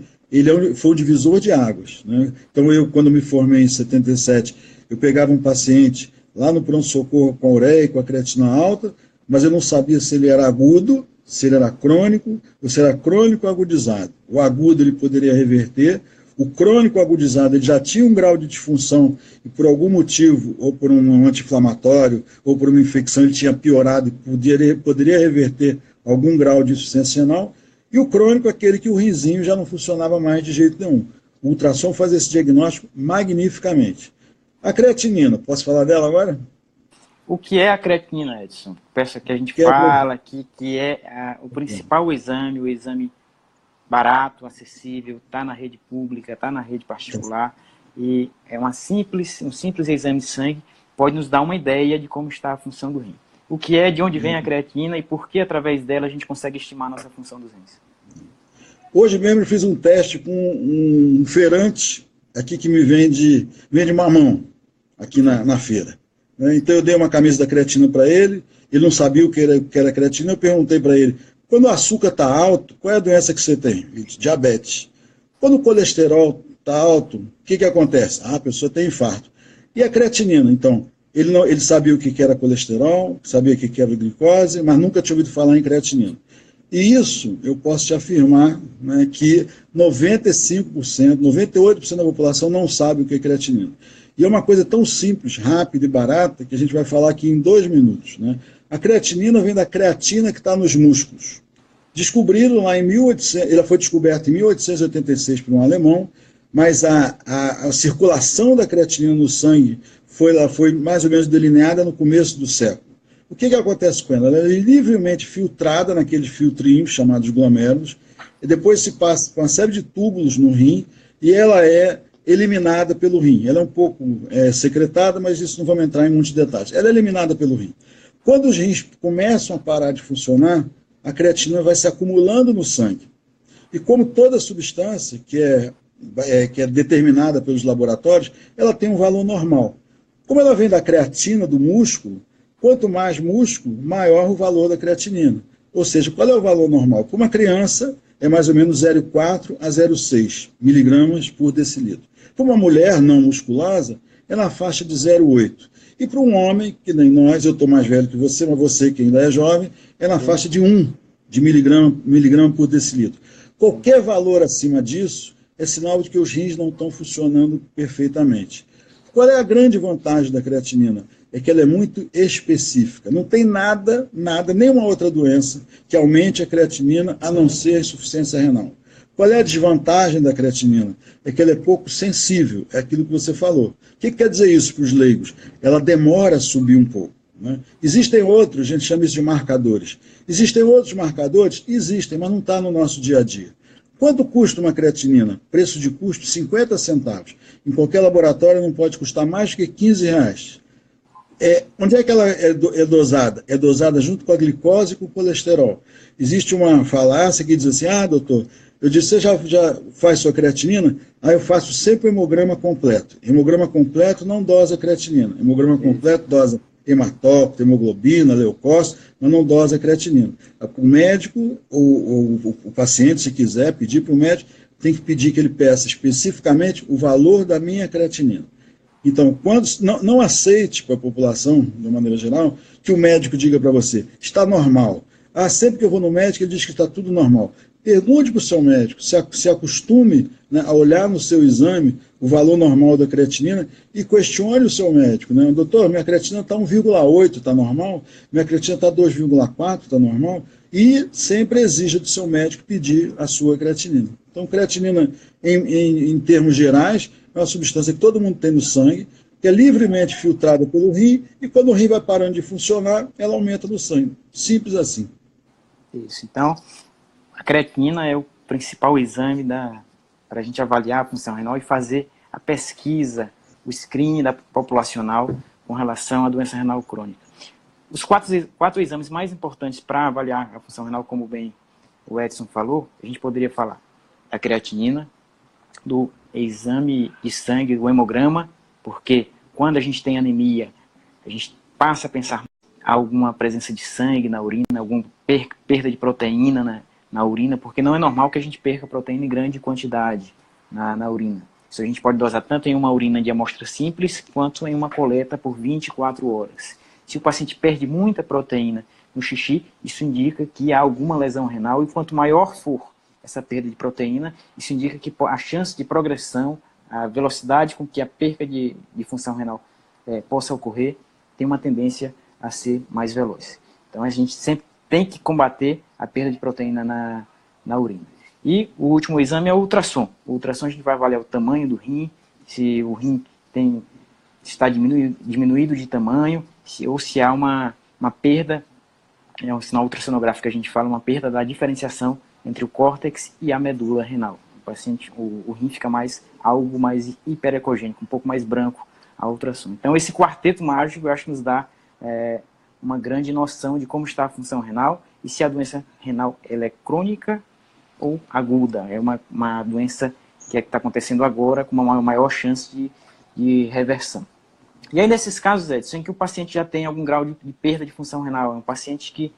foi o divisor de águas, né? Então, quando me formei em 77, eu pegava um paciente lá no pronto-socorro com a ureia e com a creatina alta, mas eu não sabia se ele era agudo, se ele era crônico, ou se era crônico agudizado. O agudo ele poderia reverter, o crônico agudizado ele já tinha um grau de disfunção, e por algum motivo, ou por um anti-inflamatório, ou por uma infecção, ele tinha piorado e poderia reverter algum grau de insuficiência renal. E o crônico é aquele que o rinzinho já não funcionava mais de jeito nenhum. O ultrassom faz esse diagnóstico magnificamente. A creatinina, posso falar dela agora? O que é a creatinina, Edson? Peço que a gente fala aqui que é o principal exame, o exame barato, acessível, está na rede pública, está na rede particular, e é um simples exame de sangue, pode nos dar uma ideia de como está a função do rim. O que é, de onde vem a creatina e por que, através dela, a gente consegue estimar a nossa função dos rins. Hoje mesmo eu fiz um teste com um feirante aqui que me vende mamão aqui na feira. Então eu dei uma camisa da creatina para ele não sabia o que era creatina, eu perguntei para ele, quando o açúcar está alto, qual é a doença que você tem? Ele disse, diabetes. Quando o colesterol está alto, o que acontece? A pessoa tem infarto. E a creatinina, então? Ele sabia o que era colesterol, sabia o que era glicose, mas nunca tinha ouvido falar em creatinina. E isso, eu posso te afirmar, né, que 95%, 98% da população não sabe o que é creatinina. E é uma coisa tão simples, rápida e barata, que a gente vai falar aqui em 2 minutos. Né? A creatinina vem da creatina que está nos músculos. Descobriram lá em 1800, ela foi descoberta em 1886 por um alemão, mas a circulação da creatinina no sangue foi mais ou menos delineada no começo do século. O que acontece com ela? Ela é livremente filtrada naqueles filtrinhos chamados glomérulos, e depois se passa por uma série de túbulos no rim, e ela é eliminada pelo rim. Ela é um pouco secretada, mas isso não vamos entrar em muitos detalhes. Ela é eliminada pelo rim. Quando os rins começam a parar de funcionar, a creatinina vai se acumulando no sangue. E como toda substância que é determinada pelos laboratórios, ela tem um valor normal. Como ela vem da creatina, do músculo, quanto mais músculo, maior o valor da creatinina. Ou seja, qual é o valor normal? Para uma criança, é mais ou menos 0,4 a 0,6 miligramas por decilitro. Para uma mulher não musculosa, é na faixa de 0,8. E para um homem, que nem nós, eu estou mais velho que você, mas você que ainda é jovem, é na faixa de 1 de miligrama por decilitro. Qualquer valor acima disso é sinal de que os rins não estão funcionando perfeitamente. Qual é a grande vantagem da creatinina? É que ela é muito específica. Não tem nada, nenhuma outra doença que aumente a creatinina a não ser a insuficiência renal. Qual é a desvantagem da creatinina? É que ela é pouco sensível, é aquilo que você falou. O que quer dizer isso para os leigos? Ela demora a subir um pouco. Né? Existem outros, a gente chama isso de marcadores. Existem outros marcadores? Existem, mas não está no nosso dia a dia. Quanto custa uma creatinina? Preço de custo, 50 centavos. Em qualquer laboratório não pode custar mais que 15 reais. Onde é que ela é dosada? É dosada junto com a glicose e com o colesterol. Existe uma falácia que diz assim, doutor, eu disse, você já faz sua creatinina? Eu faço sempre o hemograma completo. Hemograma completo não dosa creatinina. Hemograma completo dosa hematócrito, hemoglobina, leucócito, mas não dosa creatinina. O médico, o paciente, se quiser pedir para o médico, tem que pedir que ele peça especificamente o valor da minha creatinina. Então, não aceite para a população, de maneira geral, que o médico diga para você, está normal. Sempre que eu vou no médico, ele diz que está tudo normal. Pergunte para o seu médico, se acostume, né, a olhar no seu exame o valor normal da creatinina e questione o seu médico. Né? Doutor, minha creatinina está 1,8, está normal? Minha creatinina está 2,4, está normal? E sempre exija do seu médico pedir a sua creatinina. Então, creatinina, em termos gerais, é uma substância que todo mundo tem no sangue, que é livremente filtrada pelo rim, e quando o rim vai parando de funcionar, ela aumenta no sangue. Simples assim. Isso. Então, a creatinina é o principal exame para a gente avaliar a função renal e fazer a pesquisa, o screening populacional com relação à doença renal crônica. Os quatro exames mais importantes para avaliar a função renal, como bem o Edson falou, a gente poderia falar da creatinina, do exame de sangue, do hemograma, porque quando a gente tem anemia, a gente passa a pensar alguma presença de sangue na urina, alguma perda de proteína na urina, porque não é normal que a gente perca proteína em grande quantidade na urina. Isso a gente pode dosar tanto em uma urina de amostra simples, quanto em uma coleta por 24 horas. Se o paciente perde muita proteína no xixi, isso indica que há alguma lesão renal, e quanto maior for essa perda de proteína, isso indica que a chance de progressão, a velocidade com que a perca de função renal possa ocorrer, tem uma tendência a ser mais veloz. Então a gente sempre tem que combater a perda de proteína na urina. E o último exame é o ultrassom. O ultrassom a gente vai avaliar o tamanho do rim, se o rim está diminuído de tamanho, ou se há uma perda, é um sinal ultrassonográfico que a gente fala, uma perda da diferenciação entre o córtex e a medula renal. O paciente, o rim fica algo mais hiperecogênico, um pouco mais branco a ultrassom. Então esse quarteto mágico eu acho que nos dá uma grande noção de como está a função renal e se a doença renal ela é crônica ou aguda. É uma doença que está acontecendo agora com uma maior chance de reversão. E aí nesses casos, Edson, em que o paciente já tem algum grau de perda de função renal, é um paciente que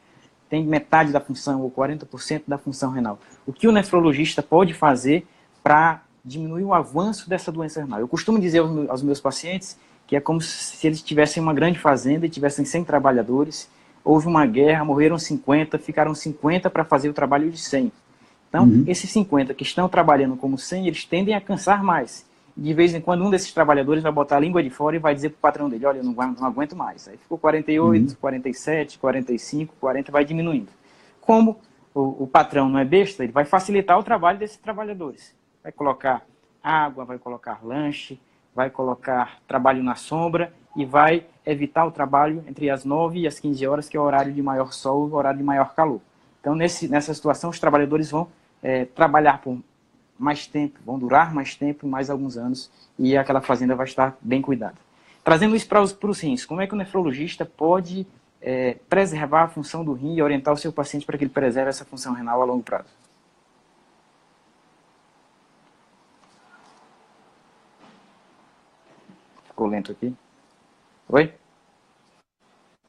tem metade da função ou 40% da função renal. O que o nefrologista pode fazer para diminuir o avanço dessa doença renal? Eu costumo dizer aos meus pacientes que é como se eles tivessem uma grande fazenda e tivessem 100 trabalhadores, houve uma guerra, morreram 50, ficaram 50 para fazer o trabalho de 100. Então, esses 50 que estão trabalhando como 100, eles tendem a cansar mais. De vez em quando, um desses trabalhadores vai botar a língua de fora e vai dizer para o patrão dele, olha, eu não aguento mais. Aí ficou 48, 47, 45, 40, vai diminuindo. Como o patrão não é besta, ele vai facilitar o trabalho desses trabalhadores. Vai colocar água, vai colocar lanche, vai colocar trabalho na sombra e vai evitar o trabalho entre as 9 e as 15 horas, que é o horário de maior sol e o horário de maior calor. Então, nessa situação, os trabalhadores vão trabalhar por mais tempo, vão durar mais tempo, mais alguns anos, e aquela fazenda vai estar bem cuidada. Trazendo isso para os rins, como é que o nefrologista pode preservar a função do rim e orientar o seu paciente para que ele preserve essa função renal a longo prazo? Ficou lento aqui. Oi?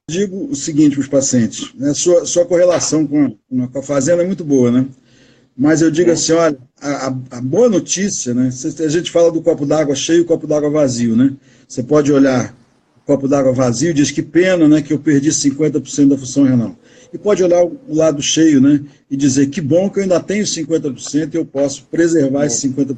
Digo o seguinte para os pacientes, né? Sua correlação com a fazenda é muito boa, né? Mas eu digo assim, olha, a boa notícia, né? A gente fala do copo d'água cheio e copo d'água vazio, né? Você pode olhar o copo d'água vazio e diz que pena, né, que eu perdi 50% da função renal. E pode olhar o lado cheio, né, e dizer que bom que eu ainda tenho 50% e eu posso preservar esses 50%.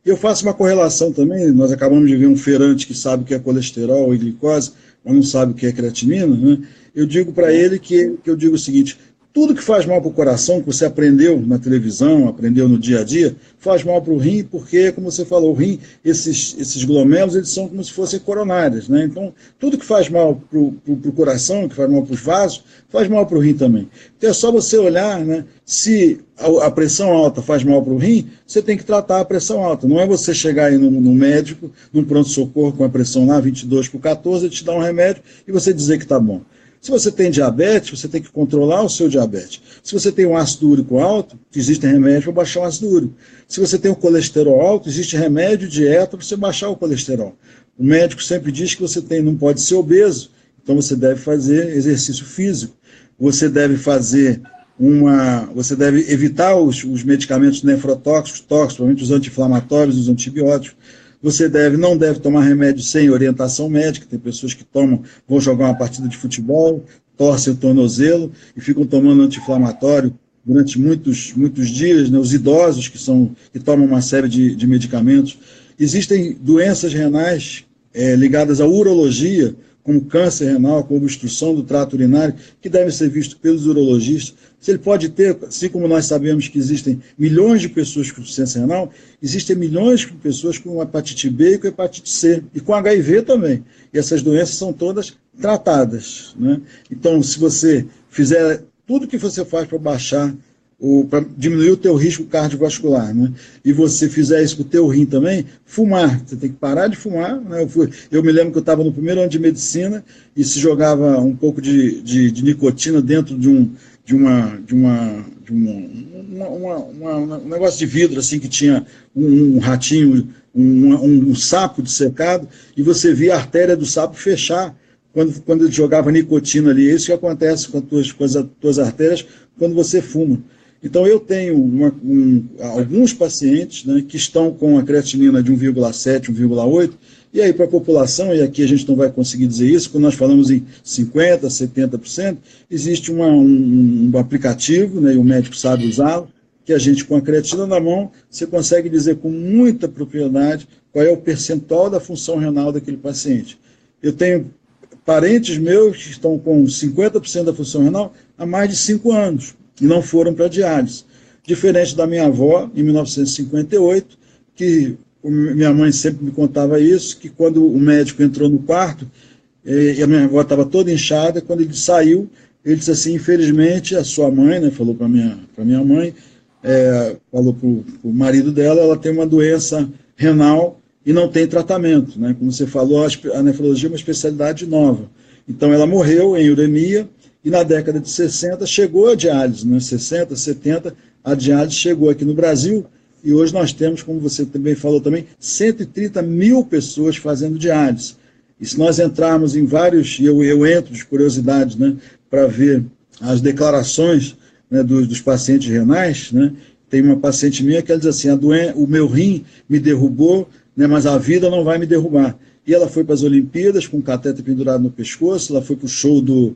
E eu faço uma correlação também, nós acabamos de ver um feirante que sabe o que é colesterol e glicose, mas não sabe o que é creatinina, né? Eu digo para ele que eu digo o seguinte: tudo que faz mal para o coração, que você aprendeu na televisão, aprendeu no dia a dia, faz mal para o rim, porque, como você falou, o rim, esses glomérulos, eles são como se fossem coronárias, né? Então, tudo que faz mal para o coração, que faz mal para os vasos, faz mal para o rim também. Então, é só você olhar, né? Se a pressão alta faz mal para o rim, você tem que tratar a pressão alta. Não é você chegar aí no médico, num pronto-socorro com a pressão lá, 22/14, ele te dá um remédio e você dizer que está bom. Se você tem diabetes, você tem que controlar o seu diabetes. Se você tem um ácido úrico alto, existem remédios para baixar o ácido úrico. Se você tem um colesterol alto, existe remédio, dieta para você baixar o colesterol. O médico sempre diz que você não pode ser obeso, então você deve fazer exercício físico. Você deve evitar os medicamentos nefrotóxicos, tóxicos, principalmente os anti-inflamatórios, os antibióticos. Você não deve tomar remédio sem orientação médica. Tem pessoas que vão jogar uma partida de futebol, torcem o tornozelo e ficam tomando anti-inflamatório durante muitos dias, né? Os idosos que tomam uma série de medicamentos. Existem doenças renais ligadas à urologia, como câncer renal, com obstrução do trato urinário, que devem ser vistos pelos urologistas. Se ele pode ter, assim como nós sabemos que existem milhões de pessoas com insuficiência renal, existem milhões de pessoas com hepatite B e com hepatite C, e com HIV também. E essas doenças são todas tratadas, né? Então, se você fizer tudo que você faz para baixar, para diminuir o teu risco cardiovascular, né? E você fizer isso com o teu rim também, fumar, você tem que parar de fumar, né? Eu me lembro que eu estava no primeiro ano de medicina e se jogava um pouco de nicotina dentro de um negócio de vidro assim, que tinha um ratinho, um sapo dissecado, e você via a artéria do sapo fechar quando ele jogava nicotina ali. É isso que acontece com as tuas artérias quando você fuma. Então, eu tenho alguns pacientes, né, que estão com a creatinina de 1,7, 1,8, e aí para a população, e aqui a gente não vai conseguir dizer isso, quando nós falamos em 50%, 70%, existe um aplicativo, né, e o médico sabe usá-lo, que a gente, com a creatina na mão, você consegue dizer com muita propriedade qual é o percentual da função renal daquele paciente. Eu tenho parentes meus que estão com 50% da função renal há mais de 5 anos, e não foram para diálise. Diferente da minha avó, em 1958, que minha mãe sempre me contava isso, que quando o médico entrou no quarto, e a minha avó estava toda inchada, quando ele saiu, ele disse assim: infelizmente, a sua mãe, né, falou para minha mãe, falou para o marido dela, ela tem uma doença renal e não tem tratamento, né? Como você falou, a nefrologia é uma especialidade nova. Então, ela morreu em uremia, e na década de 60 chegou a diálise, né? 60, 70, a diálise chegou aqui no Brasil, e hoje nós temos, como você também falou também, 130 mil pessoas fazendo diálise. E se nós entrarmos em vários, eu entro de curiosidade, né, para ver as declarações, né, dos pacientes renais, né? Tem uma paciente minha que ela diz assim: o meu rim me derrubou, né, mas a vida não vai me derrubar. E ela foi para as Olimpíadas com um catéter pendurado no pescoço, ela foi para o show dos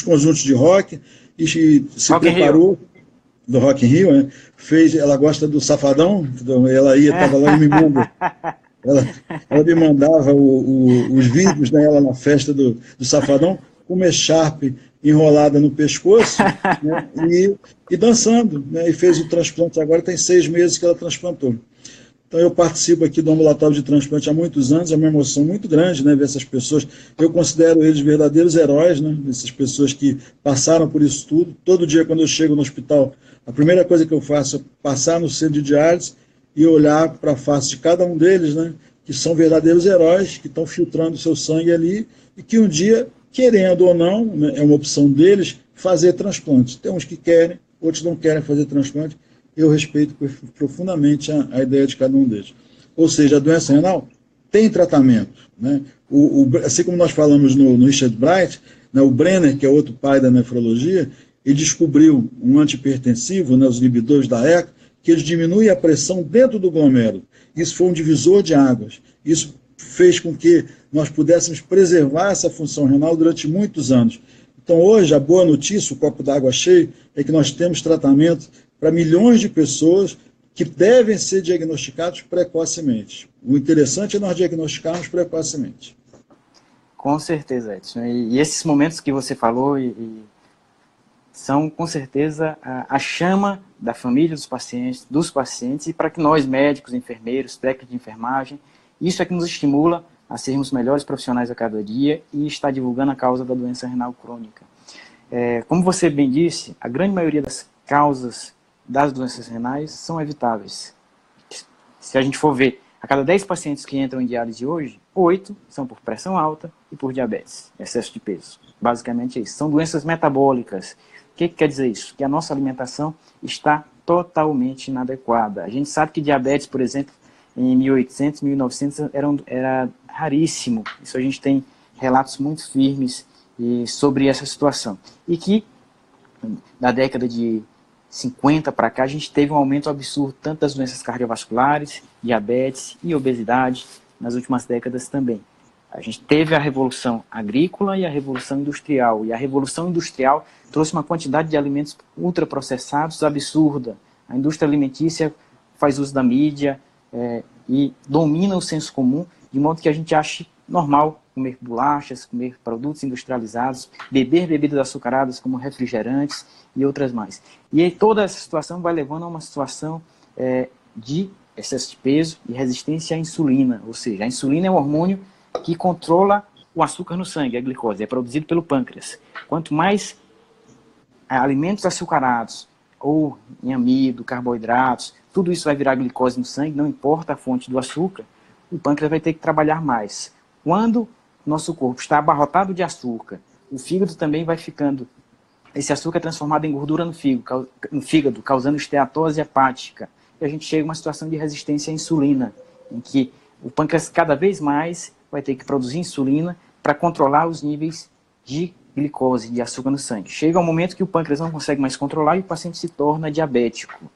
conjuntos de rock, e se Rock in preparou Rio. do Rock in Rio, né? Ela gosta do Safadão, então ela estava lá e me manda. Ela me mandava os vídeos dela na festa do Safadão, com uma echarpe enrolada no pescoço, né? E dançando, né? E fez o transplante agora, tem 6 meses que ela transplantou. Então, eu participo aqui do ambulatório de transplante há muitos anos, é uma emoção muito grande, né, ver essas pessoas. Eu considero eles verdadeiros heróis, né, essas pessoas que passaram por isso tudo. Todo dia, quando eu chego no hospital, a primeira coisa que eu faço é passar no centro de diálise e olhar para a face de cada um deles, né, que são verdadeiros heróis, que estão filtrando o seu sangue ali, e que um dia, querendo ou não, né, é uma opção deles, fazer transplante. Tem uns que querem, outros não querem fazer transplante. Eu respeito profundamente a ideia de cada um deles. Ou seja, a doença renal tem tratamento. Né? Assim como nós falamos no Richard Bright, né, o Brenner, que é outro pai da nefrologia, ele descobriu um antihipertensivo, né, os inibidores da ECA, que eles diminuem a pressão dentro do glomérulo. Isso foi um divisor de águas. Isso fez com que nós pudéssemos preservar essa função renal durante muitos anos. Então, hoje, a boa notícia, o copo d'água cheio, é que nós temos tratamento para milhões de pessoas que devem ser diagnosticados precocemente. O interessante é nós diagnosticarmos precocemente. Com certeza, Edson. E esses momentos que você falou são, com certeza, a chama da família dos pacientes, e para que nós, médicos, enfermeiros, técnicos de enfermagem, isso é que nos estimula a sermos melhores profissionais a cada dia e está divulgando a causa da doença renal crônica. Como você bem disse, a grande maioria das causas das doenças renais são evitáveis. Se a gente for ver, a cada 10 pacientes que entram em diálise hoje, 8 são por pressão alta e por diabetes, excesso de peso. Basicamente é isso. São doenças metabólicas. O que quer dizer isso? Que a nossa alimentação está totalmente inadequada. A gente sabe que diabetes, por exemplo, em 1800, 1900 era raríssimo. Isso a gente tem relatos muito firmes sobre essa situação. E que, da década de 50 para cá, a gente teve um aumento absurdo, tanto das doenças cardiovasculares, diabetes e obesidade, nas últimas décadas também. A gente teve a revolução agrícola e a revolução industrial. E a revolução industrial trouxe uma quantidade de alimentos ultraprocessados absurda. A indústria alimentícia faz uso da mídia e domina o senso comum, de modo que a gente ache normal comer bolachas, comer produtos industrializados, beber bebidas açucaradas como refrigerantes e outras mais. E aí toda essa situação vai levando a uma situação de excesso de peso e resistência à insulina. Ou seja, a insulina é um hormônio que controla o açúcar no sangue, a glicose, é produzido pelo pâncreas. Quanto mais alimentos açucarados, ou em amido, carboidratos, tudo isso vai virar glicose no sangue, não importa a fonte do açúcar, o pâncreas vai ter que trabalhar mais. Quando nosso corpo está abarrotado de açúcar, o fígado também vai ficando, esse açúcar é transformado em gordura no fígado, causando esteatose hepática. E a gente chega a uma situação de resistência à insulina, em que o pâncreas cada vez mais vai ter que produzir insulina para controlar os níveis de glicose, de açúcar no sangue. Chega um momento que o pâncreas não consegue mais controlar e o paciente se torna diabético.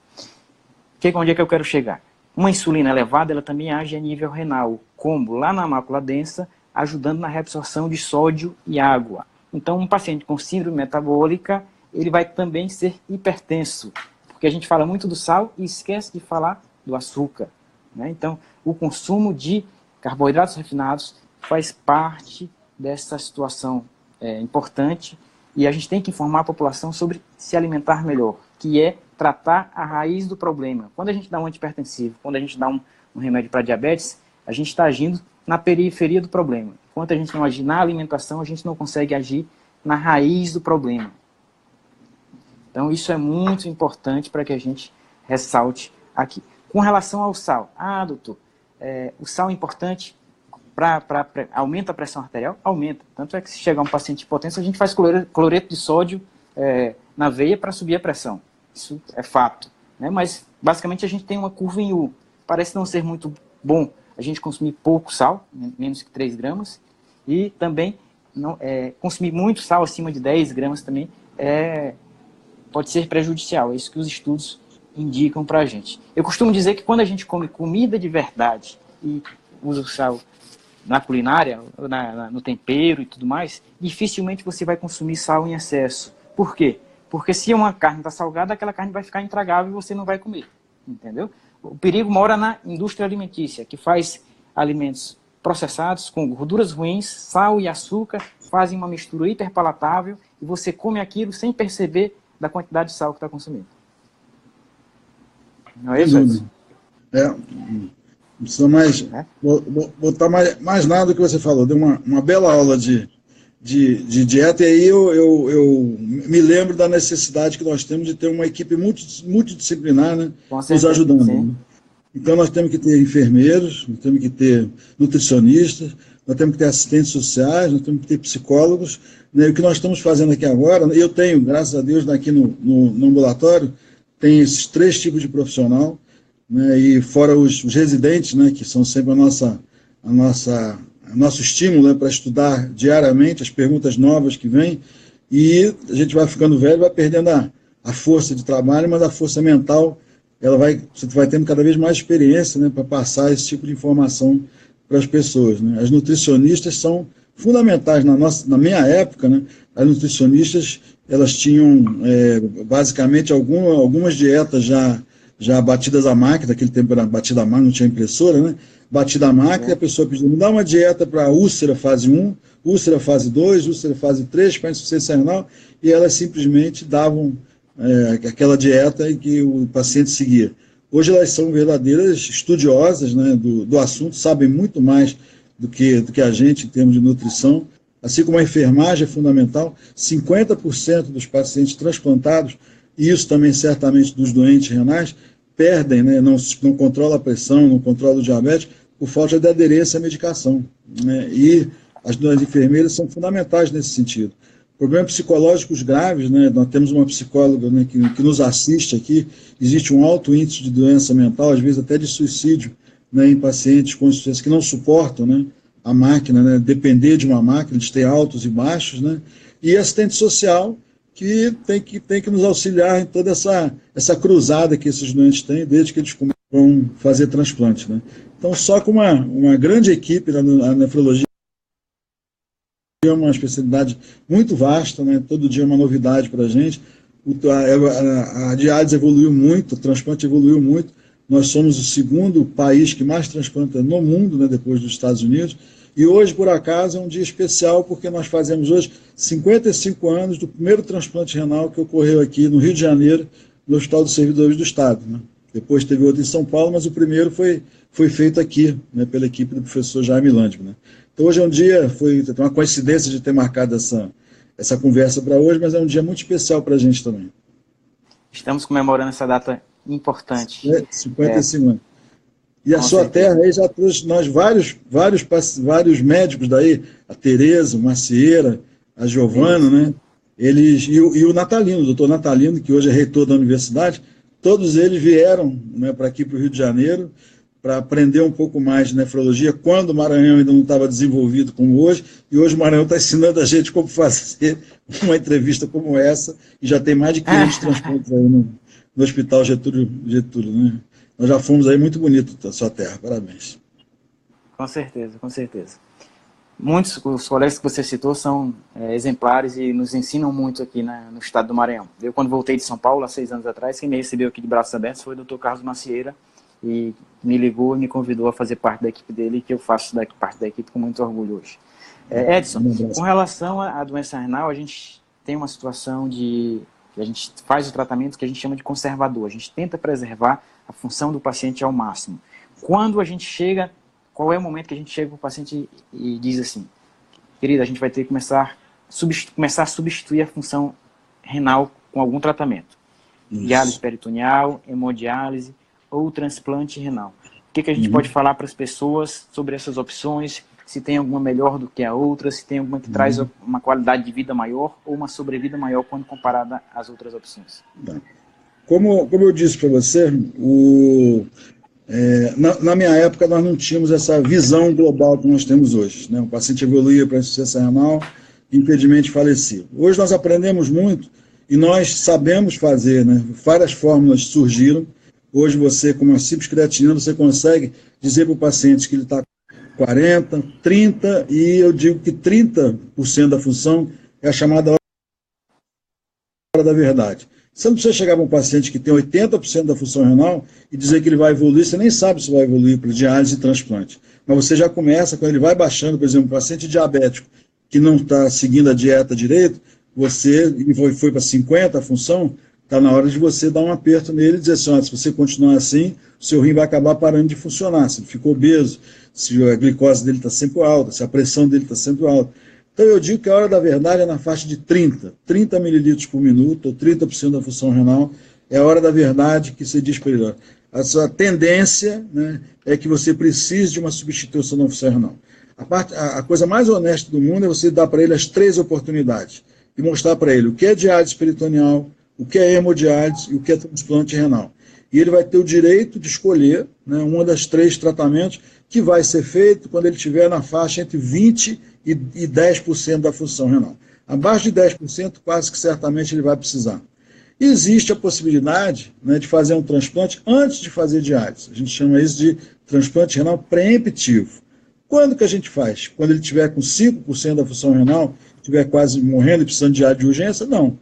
Onde é que eu quero chegar? Uma insulina elevada, ela também age a nível renal, como lá na mácula densa, ajudando na reabsorção de sódio e água. Então, um paciente com síndrome metabólica, ele vai também ser hipertenso, porque a gente fala muito do sal e esquece de falar do açúcar, né? Então, o consumo de carboidratos refinados faz parte dessa situação importante, e a gente tem que informar a população sobre se alimentar melhor, que é tratar a raiz do problema. Quando a gente dá um antihipertensivo, quando a gente dá um remédio para diabetes, a gente está agindo na periferia do problema. Enquanto a gente não agir na alimentação, a gente não consegue agir na raiz do problema. Então isso é muito importante para que a gente ressalte aqui. Com relação ao sal, doutor, o sal é importante aumenta a pressão arterial? Aumenta. Tanto é que se chegar um paciente hipotenso, a gente faz cloreto de sódio na veia para subir a pressão. Isso é fato, né? Mas basicamente a gente tem uma curva em U. Parece não ser muito bom a gente consumir pouco sal, menos que 3 gramas, e também consumir muito sal, acima de 10 gramas também, pode ser prejudicial. É isso que os estudos indicam para a gente. Eu costumo dizer que quando a gente come comida de verdade e usa o sal na culinária, no tempero e tudo mais, dificilmente você vai consumir sal em excesso. Por quê? Porque se uma carne está salgada, aquela carne vai ficar intragável e você não vai comer. Entendeu? O perigo mora na indústria alimentícia, que faz alimentos processados com gorduras ruins, sal e açúcar, fazem uma mistura hiperpalatável e você come aquilo sem perceber da quantidade de sal que está consumindo. Não é isso? Não precisa mais botar mais nada do que você falou. Deu uma bela aula de dieta, e aí eu me lembro da necessidade que nós temos de ter uma equipe multidisciplinar, né, nos ajudando. Sim. Então, nós temos que ter enfermeiros, nós temos que ter nutricionistas, nós temos que ter assistentes sociais, nós temos que ter psicólogos, né? E o que nós estamos fazendo aqui agora, eu tenho, graças a Deus, aqui no ambulatório, tem esses 3 tipos de profissional, né? E fora os residentes, né? Que são sempre nosso estímulo, né? Para estudar diariamente as perguntas novas que vêm, e a gente vai ficando velho, vai perdendo a força de trabalho, mas a força mental, você vai tendo cada vez mais experiência, né, para passar esse tipo de informação para as pessoas, né? As nutricionistas são fundamentais. Na minha época, né, as nutricionistas, elas tinham basicamente algumas dietas já batidas à máquina, naquele tempo era batida à máquina, não tinha impressora, né? Batida à máquina, a pessoa pedia, me dá uma dieta para úlcera fase 1, úlcera fase 2, úlcera fase 3, para insuficiência renal, e elas simplesmente davam aquela dieta em que o paciente seguia. Hoje elas são verdadeiras estudiosas, né, do assunto, sabem muito mais do que a gente em termos de nutrição, assim como a enfermagem é fundamental. 50% dos pacientes transplantados, e isso também certamente dos doentes renais, perdem, né, não controla a pressão, não controla o diabetes, por falta de aderência à medicação, né, e as enfermeiras são fundamentais nesse sentido. Problemas psicológicos graves, né? Nós temos uma psicóloga, né, que nos assiste aqui, existe um alto índice de doença mental, às vezes até de suicídio, né, em pacientes com insuficiência que não suportam, né, a máquina, né, depender de uma máquina, de ter altos e baixos, né, e assistente social que tem que nos auxiliar em toda essa cruzada que esses doentes têm desde que eles vão fazer transplante, né. Então, só com uma grande equipe na nefrologia, é uma especialidade muito vasta, né? Todo dia é uma novidade para a gente. A diálise evoluiu muito, o transplante evoluiu muito. Nós somos o 2º país que mais transplanta no mundo, né, depois dos Estados Unidos. E hoje, por acaso, é um dia especial, porque nós fazemos hoje 55 anos do primeiro transplante renal que ocorreu aqui no Rio de Janeiro, no Hospital dos Servidores do Estado, né? Depois teve outro em São Paulo, mas o primeiro foi feito aqui, né, pela equipe do professor Jaime Landman, né? Então, hoje é um dia, foi uma coincidência de ter marcado essa conversa para hoje, mas é um dia muito especial para a gente também. Estamos comemorando essa data importante. 55 anos. E a sua terra aí já trouxe nós vários médicos daí, a Tereza, o Macieira, a Giovana, né? E o Natalino, o doutor Natalino, que hoje é reitor da universidade, todos eles vieram, né, para aqui para o Rio de Janeiro, para aprender um pouco mais de nefrologia, quando o Maranhão ainda não estava desenvolvido como hoje, e hoje o Maranhão está ensinando a gente como fazer uma entrevista como essa, e já tem mais de 500 transplantes aí no Hospital Getúlio, né? Nós já fomos aí, muito bonito a sua terra, parabéns. Com certeza, com certeza. Muitos, os colegas que você citou são exemplares e nos ensinam muito aqui no estado do Maranhão. Eu, quando voltei de São Paulo, há 6 anos atrás, quem me recebeu aqui de braços abertos foi o Dr. Carlos Macieira, e me ligou e me convidou a fazer parte da equipe dele, que eu faço parte da equipe com muito orgulho hoje. Edson, com relação à doença renal, a gente tem uma situação que a gente faz o tratamento que a gente chama de conservador. A gente tenta preservar a função do paciente ao máximo. Quando a gente chega, qual é o momento que a gente chega para o paciente e diz assim, querida, a gente vai ter que começar a substituir a função renal com algum tratamento. Diálise peritoneal, hemodiálise ou transplante renal. O que a gente pode falar para as pessoas sobre essas opções, se tem alguma melhor do que a outra, se tem alguma que traz uma qualidade de vida maior ou uma sobrevida maior quando comparada às outras opções? Como eu disse para você, na minha época nós não tínhamos essa visão global que nós temos hoje, né? O paciente evoluía para a insuficiência renal, impedimento falecia. Hoje nós aprendemos muito e nós sabemos fazer, né? Várias fórmulas surgiram. Hoje você, com uma simples creatinina, você consegue dizer para o paciente que ele está 40, 30, e eu digo que 30% da função é a chamada hora da verdade. Você não precisa chegar para um paciente que tem 80% da função renal e dizer que ele vai evoluir, você nem sabe se vai evoluir para diálise e transplante. Mas você já começa, quando ele vai baixando, por exemplo, um paciente diabético que não está seguindo a dieta direito, ele foi para 50% a função, está na hora de você dar um aperto nele e dizer assim, olha, se você continuar assim, o seu rim vai acabar parando de funcionar. Se ele ficou obeso, se a glicose dele está sempre alta, se a pressão dele está sempre alta. Então eu digo que a hora da verdade é na faixa de 30 ml por minuto, ou 30% da função renal, é a hora da verdade que se diz para ele. a sua tendência, né, é que você precise de uma substituição da função renal. A coisa mais honesta do mundo é você dar para ele as 3 oportunidades e mostrar para ele o que é diálise peritoneal, o que é hemodiálise e o que é transplante renal. E ele vai ter o direito de escolher, né, uma das 3 tratamentos que vai ser feito quando ele estiver na faixa entre 20% e 10% da função renal. Abaixo de 10%, quase que certamente ele vai precisar. Existe a possibilidade, né, de fazer um transplante antes de fazer diálise. A gente chama isso de transplante renal preemptivo. Quando que a gente faz? Quando ele estiver com 5% da função renal, estiver quase morrendo e precisando de diálise de urgência? Não.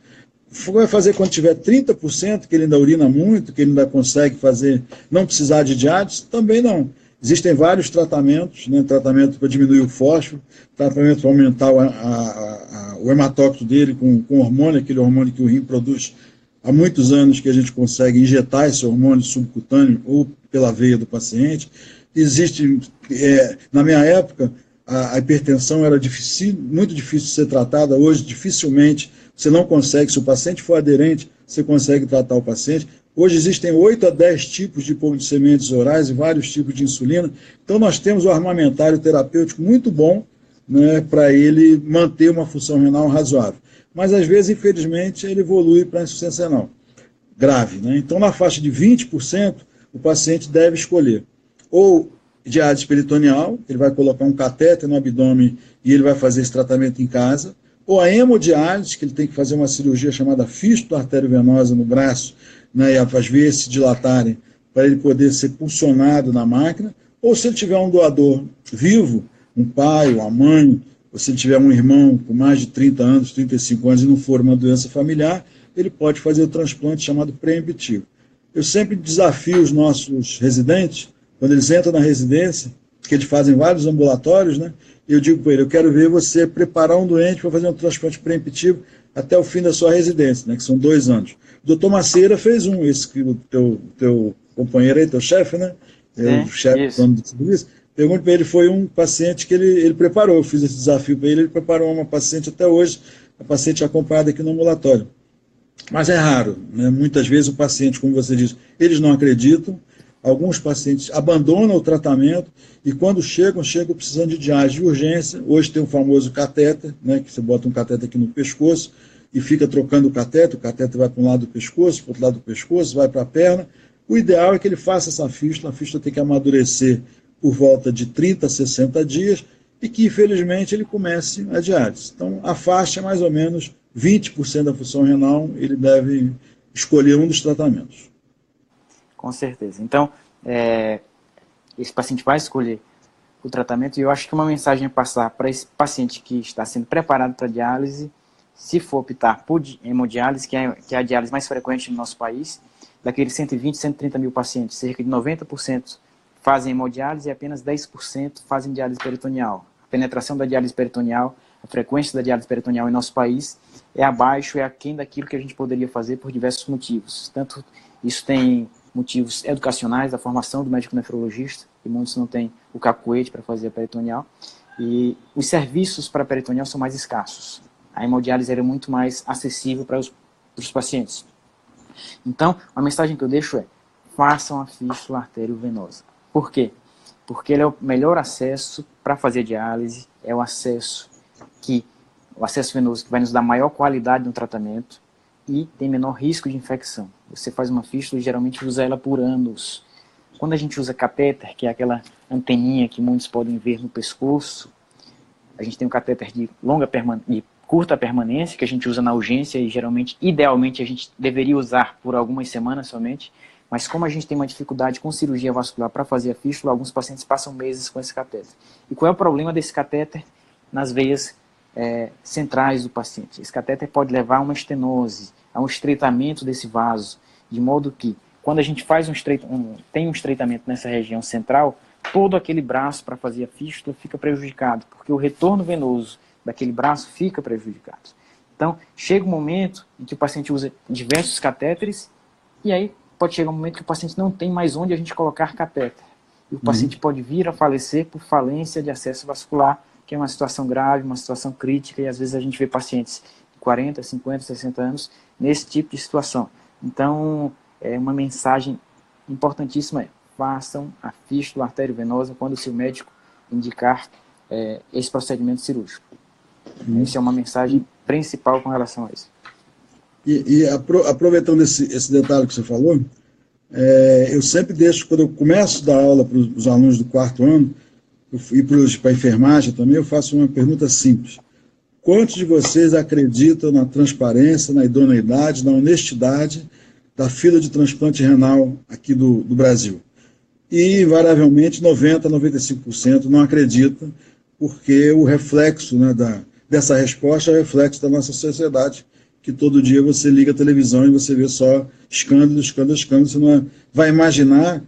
Vai fazer quando tiver 30%, que ele ainda urina muito, que ele ainda consegue fazer, não precisar de diálise? Também não. Existem vários tratamentos, né, tratamento para diminuir o fósforo, tratamento para aumentar o hematócrito dele com hormônio, aquele hormônio que o rim produz há muitos anos, que a gente consegue injetar esse hormônio subcutâneo ou pela veia do paciente. Existe, na minha época, a hipertensão era muito difícil de ser tratada, hoje dificilmente você não consegue, se o paciente for aderente, você consegue tratar o paciente. Hoje existem 8 a 10 tipos de hipoglicemiantes orais e vários tipos de insulina, então nós temos um armamentário terapêutico muito bom, né, para ele manter uma função renal razoável. Mas às vezes, infelizmente, ele evolui para insuficiência renal grave, né? Então, na faixa de 20%, o paciente deve escolher ou diálise peritoneal, ele vai colocar um catéter no abdômen e ele vai fazer esse tratamento em casa, ou a hemodiálise, que ele tem que fazer uma cirurgia chamada fístula arteriovenosa no braço, né, e as veias se dilatarem para ele poder ser pulsionado na máquina, ou se ele tiver um doador vivo, um pai ou a mãe, ou se ele tiver um irmão com mais de 30 anos, 35 anos e não for uma doença familiar, ele pode fazer o transplante chamado preemptivo. Eu sempre desafio os nossos residentes, quando eles entram na residência, que eles fazem vários ambulatórios, né? Eu digo para ele, eu quero ver você preparar um doente para fazer um transplante preemptivo até o fim da sua residência, né, que são 2 anos. O doutor Maceira fez esse que o teu companheiro aí, teu chefe, né? O chefe do serviço. Pergunto para ele, foi um paciente que ele preparou, eu fiz esse desafio para ele preparou uma paciente até hoje, a paciente acompanhada aqui no ambulatório. Mas é raro, né? Muitas vezes o paciente, como você disse, eles não acreditam, alguns pacientes abandonam o tratamento e quando chegam precisando de diálise de urgência. Hoje tem o famoso catéter, né, que você bota um catéter aqui no pescoço e fica trocando o catéter vai para um lado do pescoço, para o outro lado do pescoço, vai para a perna. O ideal é que ele faça essa fístula, a fístula tem que amadurecer por volta de 30 a 60 dias e que, infelizmente, ele comece a diálise. Então, a faixa é mais ou menos 20% da função renal, ele deve escolher um dos tratamentos. Com certeza. Então, esse paciente vai escolher o tratamento e eu acho que uma mensagem a passar para esse paciente que está sendo preparado para diálise, se for optar por hemodiálise, que é a diálise mais frequente no nosso país, daqueles 120, 130 mil pacientes, cerca de 90% fazem hemodiálise e apenas 10% fazem diálise peritoneal. A penetração da diálise peritoneal, a frequência da diálise peritoneal em nosso país é abaixo, é aquém daquilo que a gente poderia fazer por diversos motivos. Tanto isso tem motivos educacionais, da formação do médico nefrologista, e muitos não têm o cacuete para fazer a peritoneal, e os serviços para a peritoneal são mais escassos. A hemodiálise era muito mais acessível para os pacientes. Então, a mensagem que eu deixo é, façam a fístula arteriovenosa. Por quê? Porque ele é o melhor acesso para fazer diálise, é o acesso venoso que vai nos dar maior qualidade no tratamento e tem menor risco de infecção. Você faz uma fístula e geralmente usa ela por anos. Quando a gente usa catéter, que é aquela anteninha que muitos podem ver no pescoço, a gente tem um catéter de curta permanência, que a gente usa na urgência e geralmente, idealmente, a gente deveria usar por algumas semanas somente, mas como a gente tem uma dificuldade com cirurgia vascular para fazer a fístula, alguns pacientes passam meses com esse catéter. E qual é o problema desse catéter nas veias centrais do paciente? Esse catéter pode levar a uma estenose, a um estreitamento desse vaso, de modo que, quando a gente faz tem um estreitamento nessa região central, todo aquele braço para fazer a fístula fica prejudicado, porque o retorno venoso daquele braço fica prejudicado. Então, chega um momento em que o paciente usa diversos catéteres, e aí pode chegar um momento que o paciente não tem mais onde a gente colocar catéter. E o paciente pode vir a falecer por falência de acesso vascular, que é uma situação grave, uma situação crítica, e às vezes a gente vê pacientes de 40, 50, 60 anos nesse tipo de situação. Então, é uma mensagem importantíssimo é, façam a fístula arteriovenosa quando o seu médico indicar esse procedimento cirúrgico. Essa é uma mensagem principal com relação a isso. Aproveitando esse detalhe que você falou, eu sempre deixo, quando eu começo a dar aula para os alunos do 4º ano, e para a enfermagem também, eu faço uma pergunta simples. Quantos de vocês acreditam na transparência, na idoneidade, na honestidade da fila de transplante renal aqui do Brasil? E, invariavelmente, 90% a 95% não acreditam, porque o reflexo, né, dessa resposta é o reflexo da nossa sociedade, que todo dia você liga a televisão e você vê só escândalo, escândalo, escândalo. Você não vai imaginar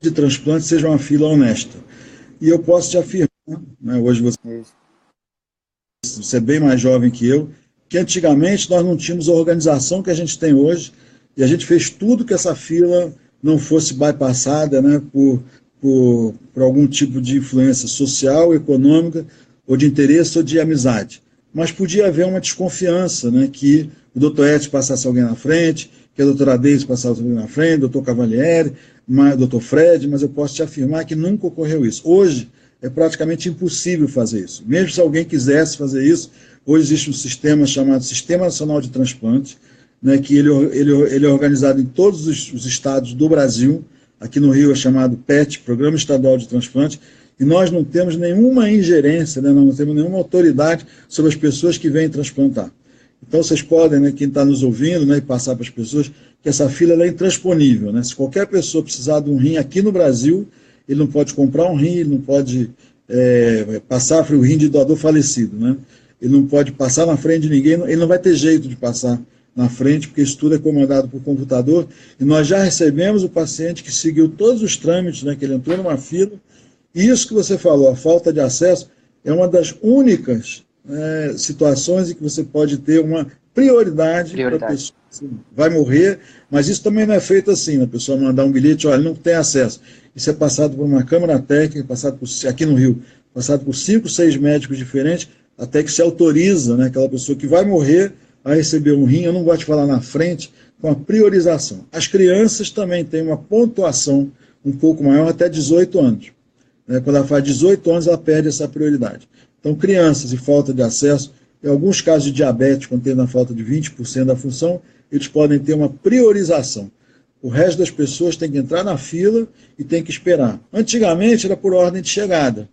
que de transplante seja uma fila honesta. E eu posso te afirmar, né, hoje você é bem mais jovem que eu, que antigamente nós não tínhamos a organização que a gente tem hoje, e a gente fez tudo que essa fila não fosse bypassada, né, por algum tipo de influência social, econômica, ou de interesse ou de amizade. Mas podia haver uma desconfiança, né, que o doutor Edson passasse alguém na frente, que a doutora Deise passasse alguém na frente, o doutor Cavalieri, o doutor Fred, mas eu posso te afirmar que nunca ocorreu isso. Hoje é praticamente impossível fazer isso. Mesmo se alguém quisesse fazer isso, hoje existe um sistema chamado Sistema Nacional de Transplante, né, que ele é organizado em todos os estados do Brasil. Aqui no Rio é chamado PET, Programa Estadual de Transplante, e nós não temos nenhuma ingerência, né, não temos nenhuma autoridade sobre as pessoas que vêm transplantar. Então vocês podem, né, quem está nos ouvindo, né, e passar para as pessoas que essa fila é intransponível. Né? Se qualquer pessoa precisar de um rim aqui no Brasil, ele não pode comprar um rim, ele não pode passar o rim de doador falecido. Né? Ele não pode passar na frente de ninguém, ele não vai ter jeito de passar na frente, porque isso tudo é comandado por computador, e nós já recebemos o paciente que seguiu todos os trâmites, né, que ele entrou numa fila, e isso que você falou, a falta de acesso, é uma das únicas situações em que você pode ter uma prioridade para a pessoa que vai morrer, mas isso também não é feito assim, né? A pessoa mandar um bilhete, olha, não tem acesso. Isso é passado por uma câmara técnica, aqui no Rio, passado por 5, 6 médicos diferentes, até que se autoriza, né, aquela pessoa que vai morrer a receber um rim. Eu não gosto de falar na frente, com a priorização. As crianças também têm uma pontuação um pouco maior, até 18 anos. Quando ela faz 18 anos, ela perde essa prioridade. Então, crianças e falta de acesso, em alguns casos de diabetes, quando tem na falta de 20% da função, eles podem ter uma priorização. O resto das pessoas tem que entrar na fila e tem que esperar. Antigamente era por ordem de chegada.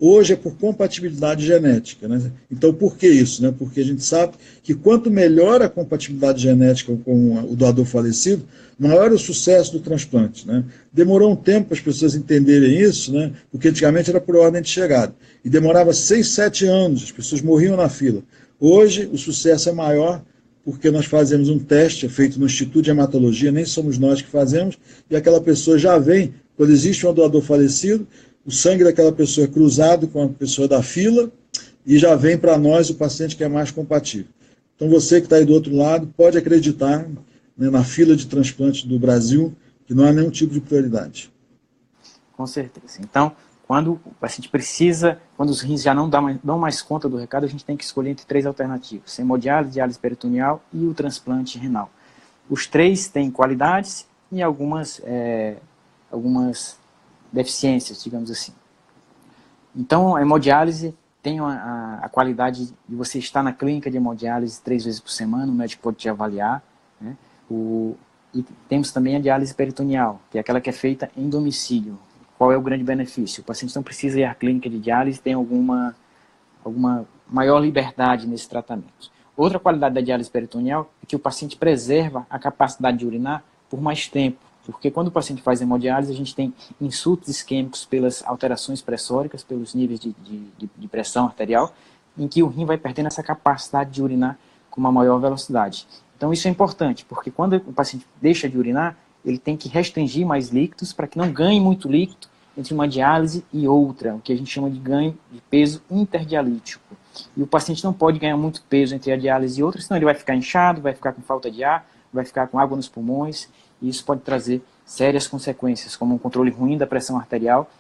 Hoje é por compatibilidade genética. Né? Então, por que isso? Né? Porque a gente sabe que quanto melhor a compatibilidade genética com o doador falecido, maior o sucesso do transplante. Né? Demorou um tempo para as pessoas entenderem isso, né? Porque antigamente era por ordem de chegada. E demorava 6, 7 anos, as pessoas morriam na fila. Hoje, o sucesso é maior porque nós fazemos um teste, é feito no Instituto de Hematologia, nem somos nós que fazemos, e aquela pessoa já vem, quando existe um doador falecido, o sangue daquela pessoa é cruzado com a pessoa da fila e já vem para nós o paciente que é mais compatível. Então você que está aí do outro lado pode acreditar, né, na fila de transplante do Brasil, que não há nenhum tipo de prioridade. Com certeza. Então, quando o paciente precisa, quando os rins já não dão mais conta do recado, a gente tem que escolher entre 3 alternativas: hemodiálise, diálise peritoneal e o transplante renal. Os 3 têm qualidades e algumas deficiências, digamos assim. Então, a hemodiálise tem a qualidade de você estar na clínica de hemodiálise 3 vezes por semana, o médico pode te avaliar. Né? E temos também a diálise peritoneal, que é aquela que é feita em domicílio. Qual é o grande benefício? O paciente não precisa ir à clínica de diálise, tem alguma maior liberdade nesse tratamento. Outra qualidade da diálise peritoneal é que o paciente preserva a capacidade de urinar por mais tempo. Porque quando o paciente faz hemodiálise, a gente tem insultos isquêmicos pelas alterações pressóricas, pelos níveis de pressão arterial, em que o rim vai perdendo essa capacidade de urinar com uma maior velocidade. Então isso é importante, porque quando o paciente deixa de urinar, ele tem que restringir mais líquidos para que não ganhe muito líquido entre uma diálise e outra, o que a gente chama de ganho de peso interdialítico. E o paciente não pode ganhar muito peso entre a diálise e outra, senão ele vai ficar inchado, vai ficar com falta de ar, vai ficar com água nos pulmões, e isso pode trazer sérias consequências, como um controle ruim da pressão arterial